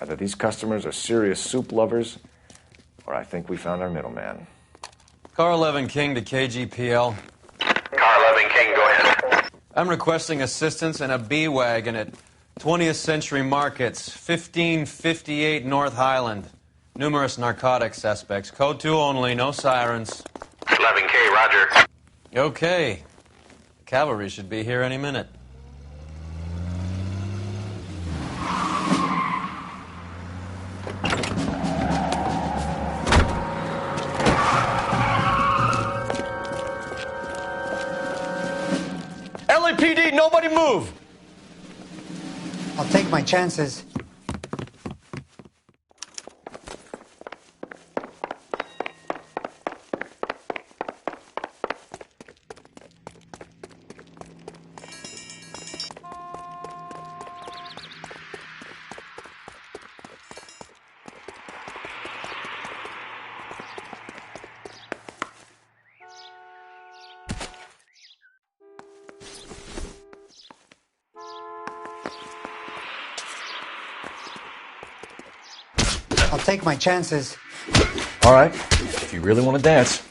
Either these customers are serious soup lovers, or I think we found our middleman. Car 11 King to KGPL. Car 11 King, go ahead. I'm requesting assistance in a B-Wagon at 20th Century Markets, 1558 North Highland. Numerous narcotic suspects. Code 2 only, no sirens. 11K, roger. Okay. The cavalry should be here any minute. LAPD, nobody move! I'll take my chances. I'll take my chances. All right, if you really want to dance.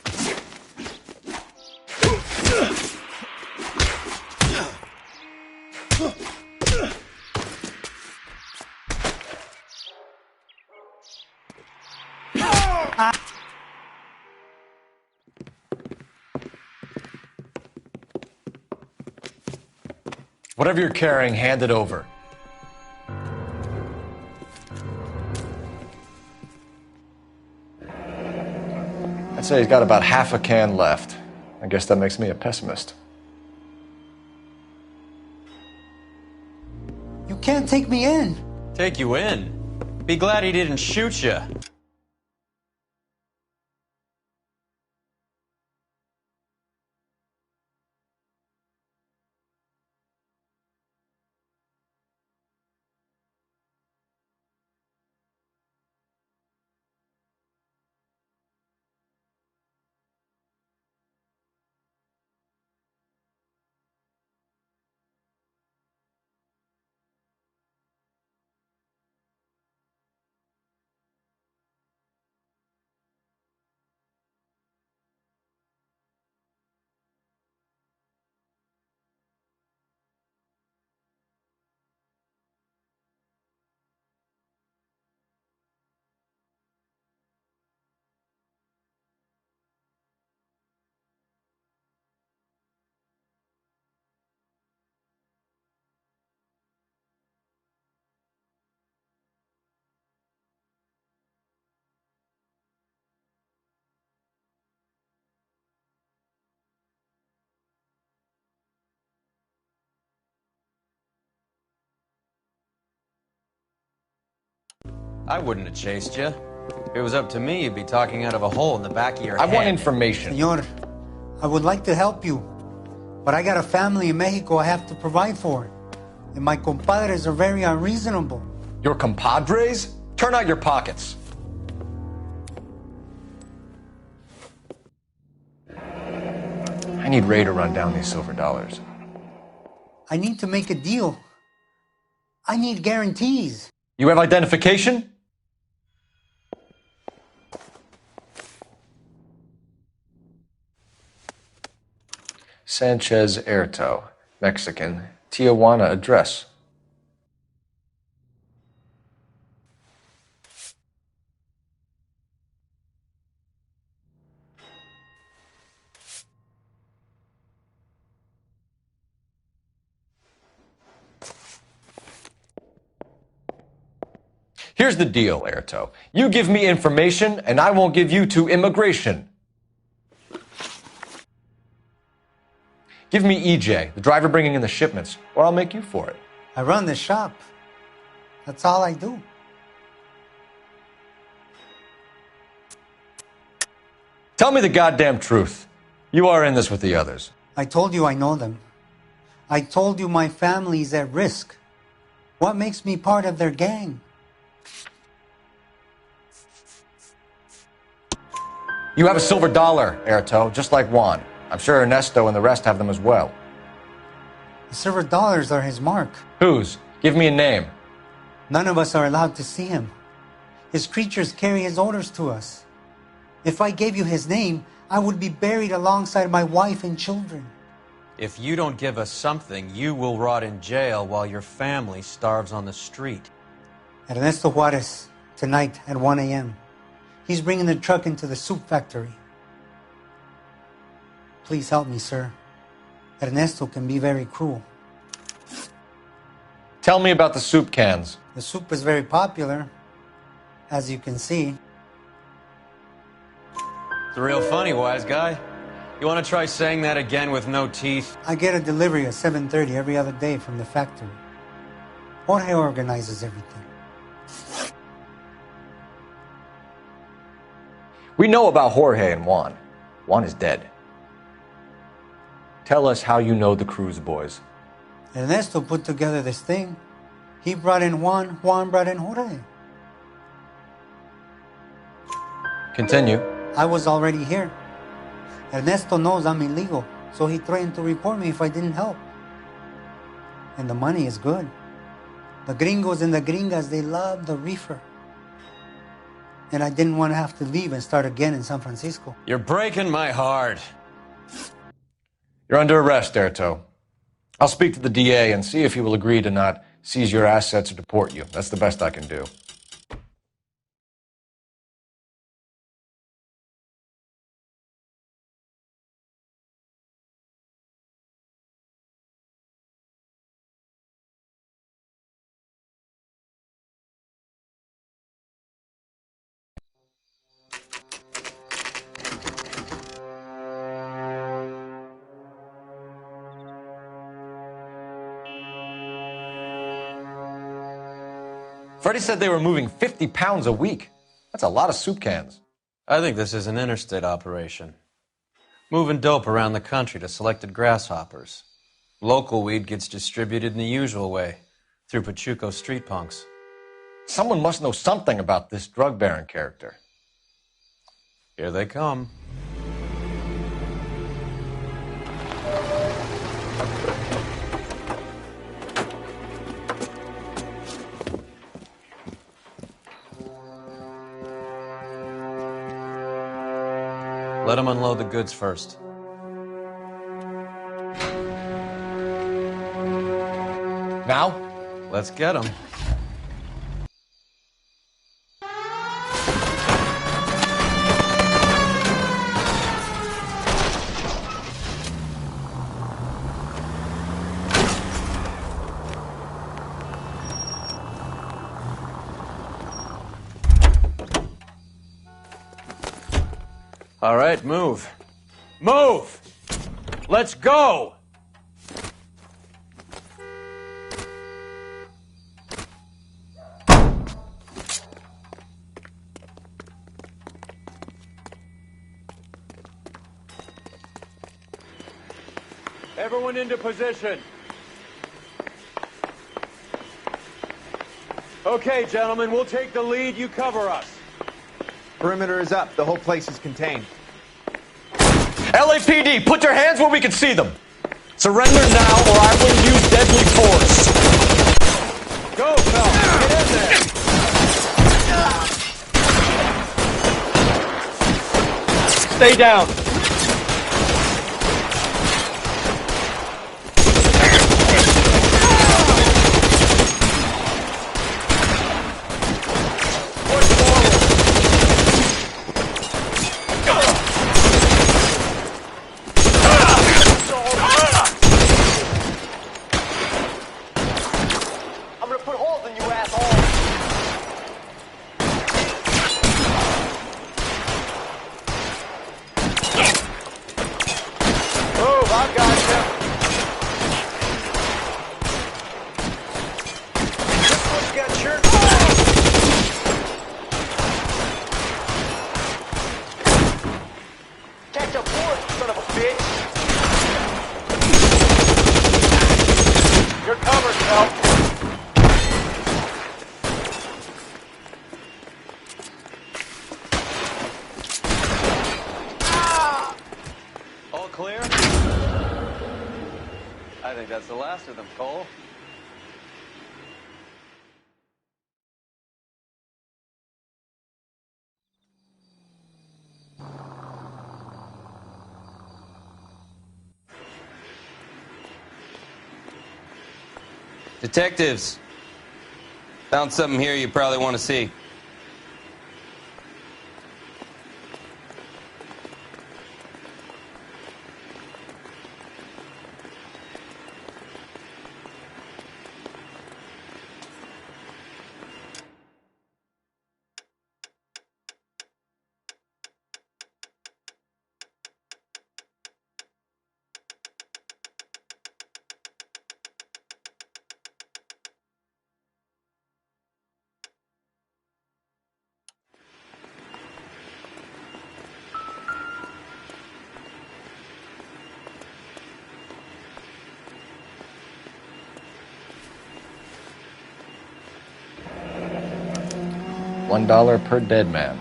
Whatever you're carrying, hand it over. I'd say he's got about half a can left. I guess that makes me a pessimist. You can't take me in. Take you in? Be glad he didn't shoot you. I wouldn't have chased you. If it was up to me, you'd be talking out of a hole in the back of your head. I want information. Senor, I would like to help you, but I got a family in Mexico I have to provide for. And my compadres are very unreasonable. Your compadres? Turn out your pockets. I need Ray to run down these silver dollars. I need to make a deal. I need guarantees. You have identification? Sanchez Erto, Mexican, Tijuana address. Here's the deal, Erto. You give me information, and I won't give you to immigration. Give me EJ, the driver bringing in the shipments, or I'll make you for it. I run the shop. That's all I do. Tell me the goddamn truth. You are in this with the others. I told you I know them. I told you my family's at risk. What makes me part of their gang? You have a silver dollar, Erto, just like Juan. I'm sure Ernesto and the rest have them as well. The silver dollars are his mark. Whose? Give me a name. None of us are allowed to see him. His creatures carry his orders to us. If I gave you his name, I would be buried alongside my wife and children. If you don't give us something, you will rot in jail while your family starves on the street. Ernesto Juarez, tonight at 1 a.m. He's bringing the truck into the soup factory. Please help me, sir. Ernesto can be very cruel. Tell me about the soup cans. The soup is very popular, as you can see. It's real funny, wise guy. You want to try saying that again with no teeth? I get a delivery at 7:30 every other day from the factory. Jorge organizes everything. We know about Jorge and Juan. Juan is dead. Tell us how you know the Cruz boys. Ernesto put together this thing. He brought in Juan, Juan brought in Jorge. Continue. I was already here. Ernesto knows I'm illegal, so he threatened to report me if I didn't help. And the money is good. The gringos and the gringas, they love the reefer. And I didn't want to have to leave and start again in San Francisco. You're breaking my heart. You're under arrest, Erto. I'll speak to the DA and see if he will agree to not seize your assets or deport you. That's the best I can do. Freddie said they were moving 50 pounds a week. That's a lot of soup cans. I think this is an interstate operation. Moving dope around the country to selected grasshoppers. Local weed gets distributed in the usual way, through Pachuco street punks. Someone must know something about this drug baron character. Here they come. Let them unload the goods first. Now? Let's get them. All right, move. Move! Let's go! Everyone into position. Okay, gentlemen, we'll take the lead. You cover us. Perimeter is up. The whole place is contained. LAPD, put your hands where we can see them. Surrender now or I will use deadly force. Go, Phelps. Get in there. Stay down. I think that's the last of them, Cole. Detectives, found something here you probably want to see. $1 per dead man.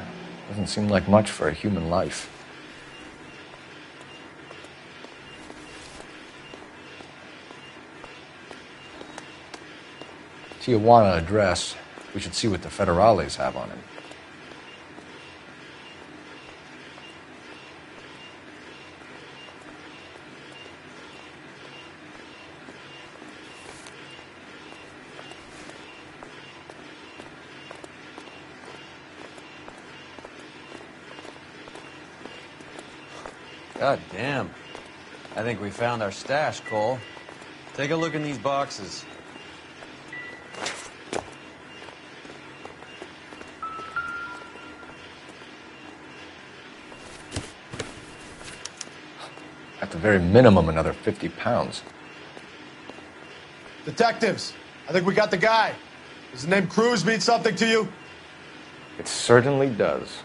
Doesn't seem like much for a human life. Tijuana address. We should see what the federales have on him. God damn. I think we found our stash, Cole. Take a look in these boxes. At the very minimum, another 50 pounds. Detectives, I think we got the guy. Does the name Cruz mean something to you? It certainly does.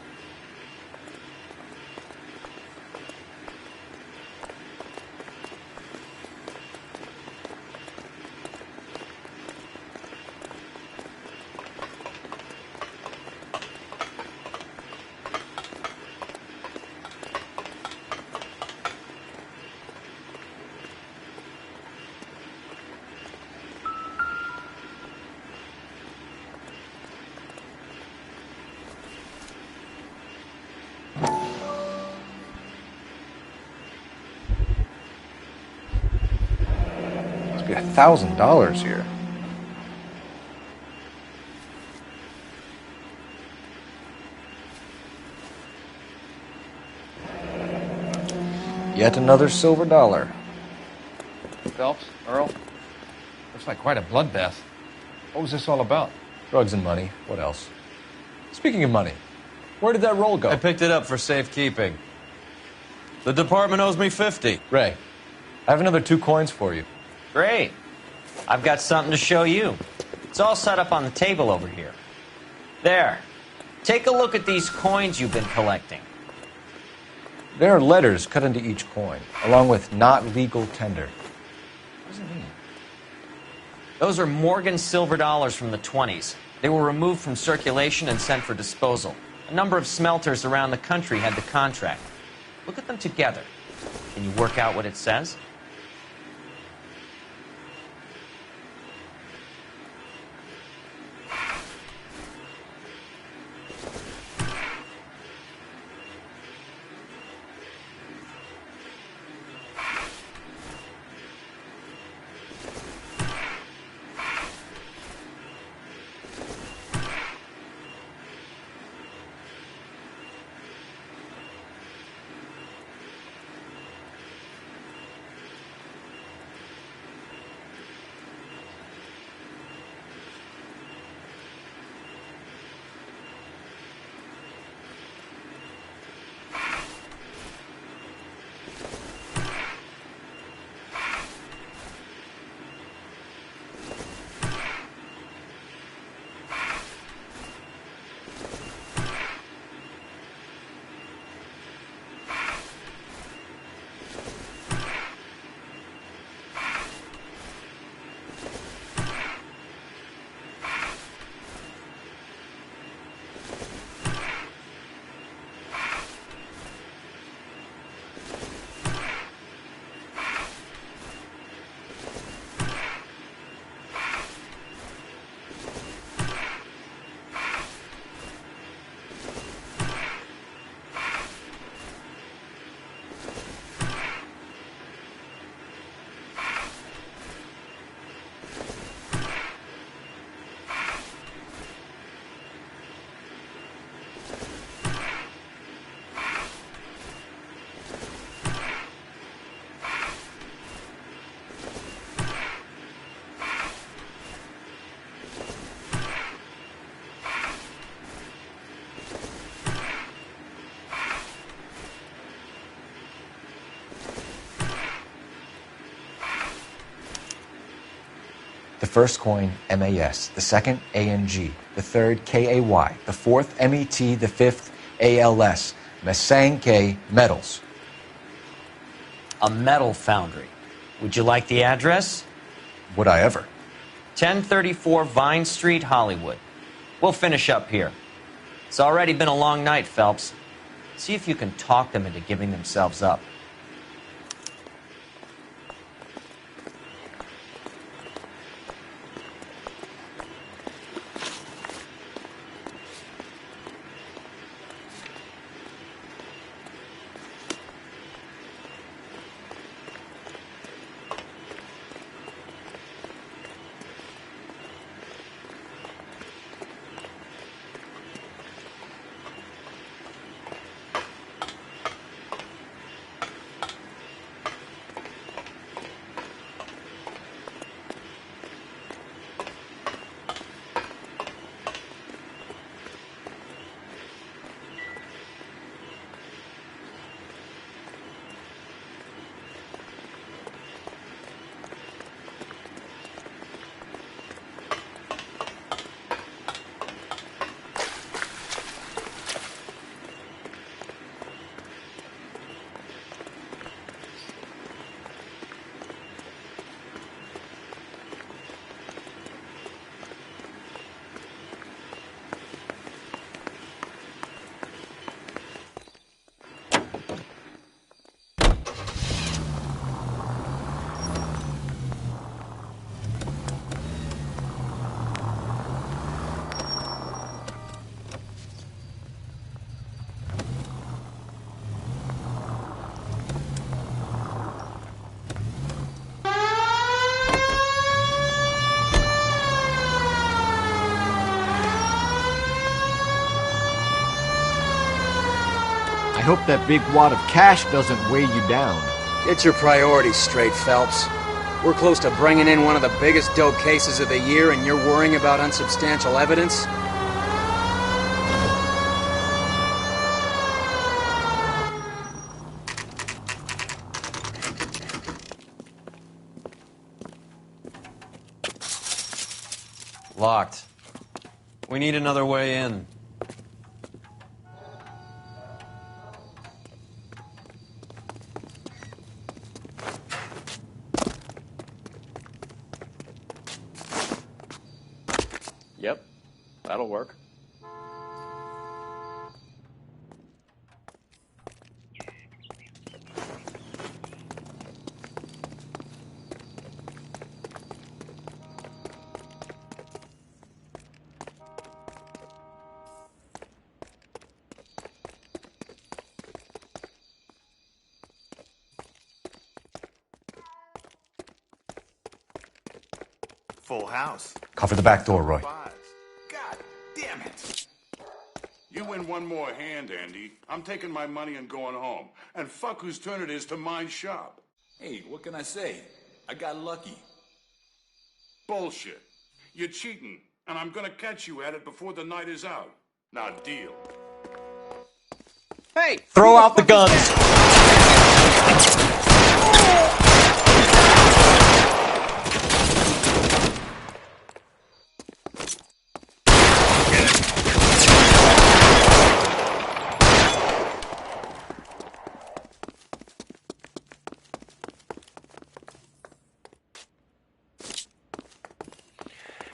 $1,000 here. Yet another silver dollar. Phelps, Earl, looks like quite a bloodbath. What was this all about? Drugs and money. What else? Speaking of money, where did that roll go? I picked it up for safekeeping. The department owes me 50. Ray, I have another 2 coins for you. Great. I've got something to show you. It's all set up on the table over here. There. Take a look at these coins you've been collecting. There are letters cut into each coin, along with not legal tender. What does it mean? Those are Morgan silver dollars from the 20s. They were removed from circulation and sent for disposal. A number of smelters around the country had the contract. Look at them together. Can you work out what it says? first coin, MAS, the second, ANG, the third, KAY, the fourth, MET, the fifth, ALS, Masanke Metals. A metal foundry. Would you like the address? Would I ever? 1034 Vine Street, Hollywood. We'll finish up here. It's already been a long night, Phelps. See if you can talk them into giving themselves up. I hope that big wad of cash doesn't weigh you down. Get your priorities straight, Phelps. We're close to bringing in one of the biggest dope cases of the year, and you're worrying about unsubstantial evidence? Locked. We need another way in. Yep, that'll work. Full house. Cover the back door, Roy. God damn it. You win one more hand, Andy. I'm taking my money and going home. And fuck whose turn it is to mind shop. Hey, what can I say? I got lucky. Bullshit. You're cheating, and I'm gonna catch you at it before the night is out. Now deal. Hey! Throw out the guns!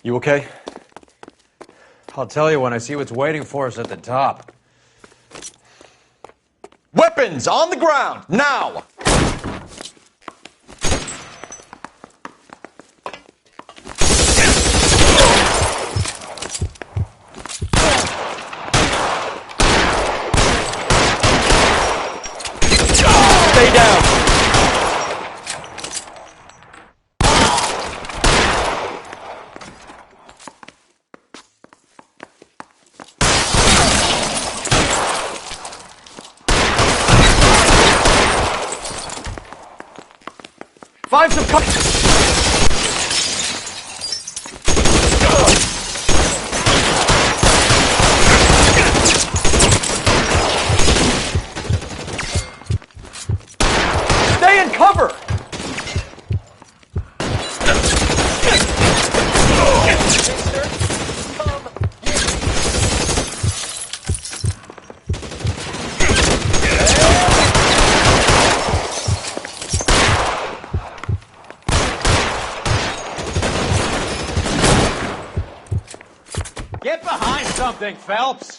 You okay? I'll tell you when I see what's waiting for us at the top. Weapons on the ground, now! Stay down! Find some cover. Stay in cover. something, Phelps!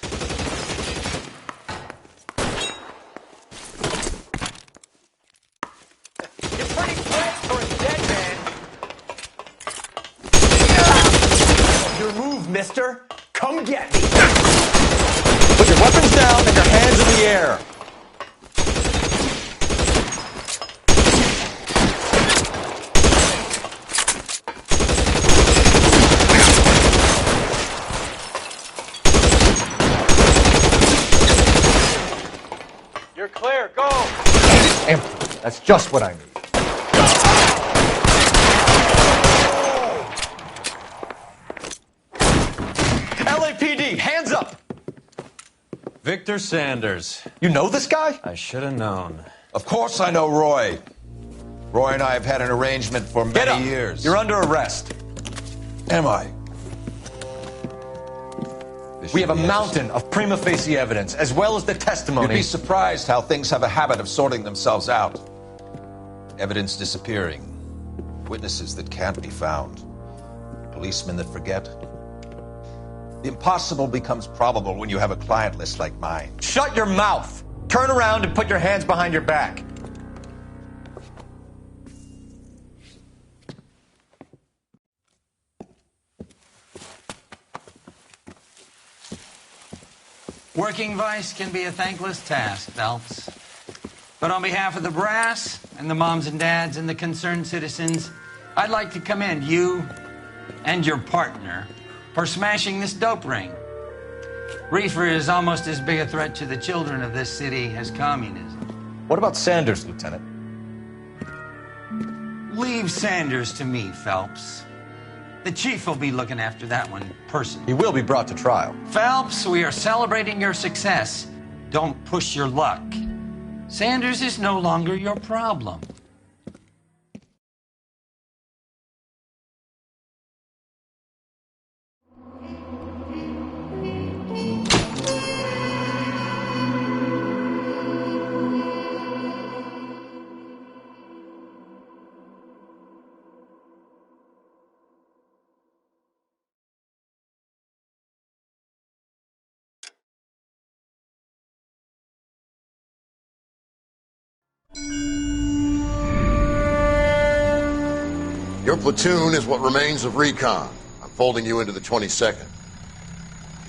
You're pretty quick for a dead man. Your move, mister. Come get me. Put your weapons down and your hands in the air. You're clear. Go. Empty. That's just what I need. LAPD, hands up! Victor Sanders. You know this guy? I should have known. Of course I know Roy. Roy and I have had an arrangement for many years. You're under arrest. Am I? We have a mountain of prima facie evidence, as well as the testimony. You'd be surprised how things have a habit of sorting themselves out. Evidence disappearing. Witnesses that can't be found. Policemen that forget. The impossible becomes probable when you have a client list like mine. Shut your mouth! Turn around and put your hands behind your back. Working vice can be a thankless task, Phelps. But on behalf of the brass and the moms and dads and the concerned citizens, I'd like to commend you and your partner for smashing this dope ring. Reefer is almost as big a threat to the children of this city as communism. What about Sanders, Lieutenant? Leave Sanders to me, Phelps. The chief will be looking after that one personally. He will be brought to trial. Phelps, we are celebrating your success. Don't push your luck. Sanders is no longer your problem. Your platoon is what remains of recon. I'm folding you into the 22nd.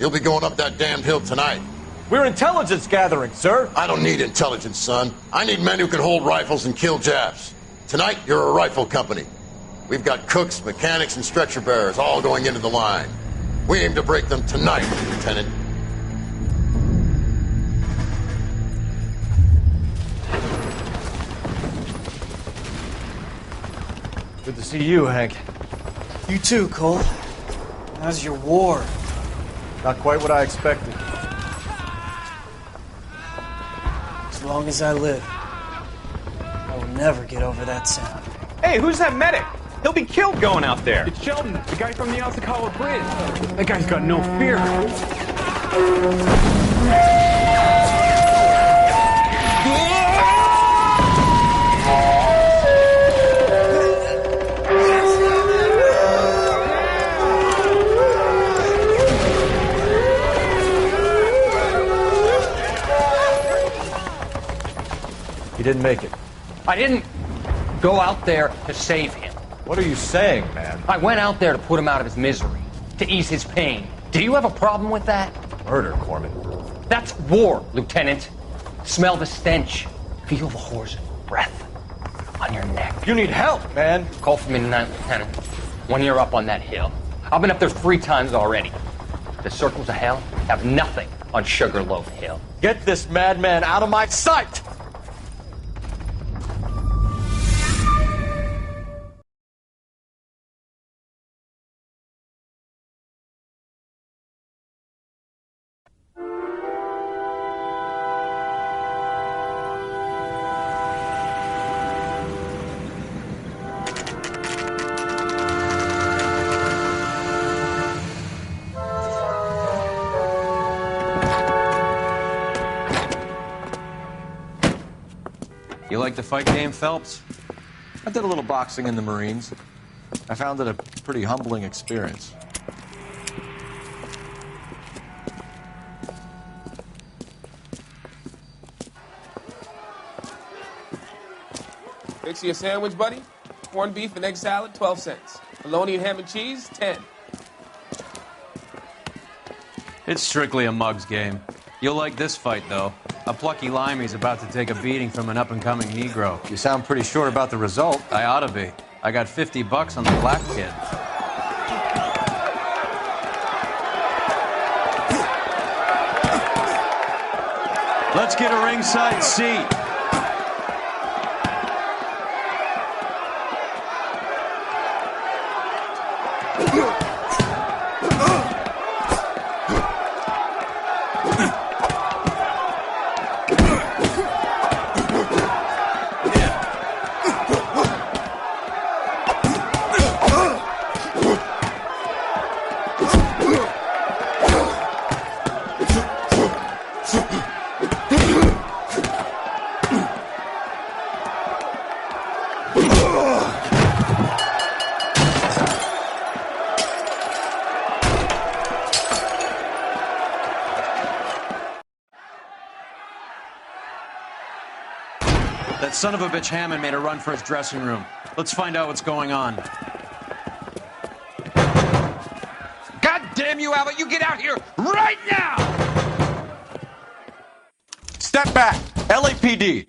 You'll be going up that damned hill tonight. We're intelligence gathering, sir. I don't need intelligence, son. I need men who can hold rifles and kill Japs. Tonight, you're a rifle company. We've got cooks, mechanics, and stretcher bearers all going into the line. We aim to break them tonight, Lieutenant. Good to see you, Hank. You too, Cole. How's your war? Not quite what I expected. As long as I live, I will never get over that sound. Hey, who's that medic? He'll be killed going out there. It's Sheldon, the guy from the Osakawa Bridge. That guy's got no fear. He didn't make it. I didn't go out there to save him. What are you saying, man? I went out there to put him out of his misery, to ease his pain. Do you have a problem with that? Murder, Corman. That's war, Lieutenant. Smell the stench. Feel the horse's breath on your neck. You need help, man. Call for me tonight, Lieutenant. When you're up on that hill. I've been up there 3 times already. The circles of hell have nothing on Sugarloaf Hill. Get this madman out of my sight! You like the fight game, Phelps? I did a little boxing in the Marines. I found it a pretty humbling experience. Fix you a sandwich, buddy? Corned beef and egg salad, 12 cents. Bologna and ham and cheese, 10. It's strictly a mug's game. You'll like this fight, though. A plucky limey's about to take a beating from an up-and-coming Negro. You sound pretty sure about the result. I ought to be. I got $50 on the black kid. Let's get a ringside seat. That son of a bitch Hammond made a run for his dressing room. Let's find out what's going on. God damn you, Albert, you get out here right now! Step back! LAPD!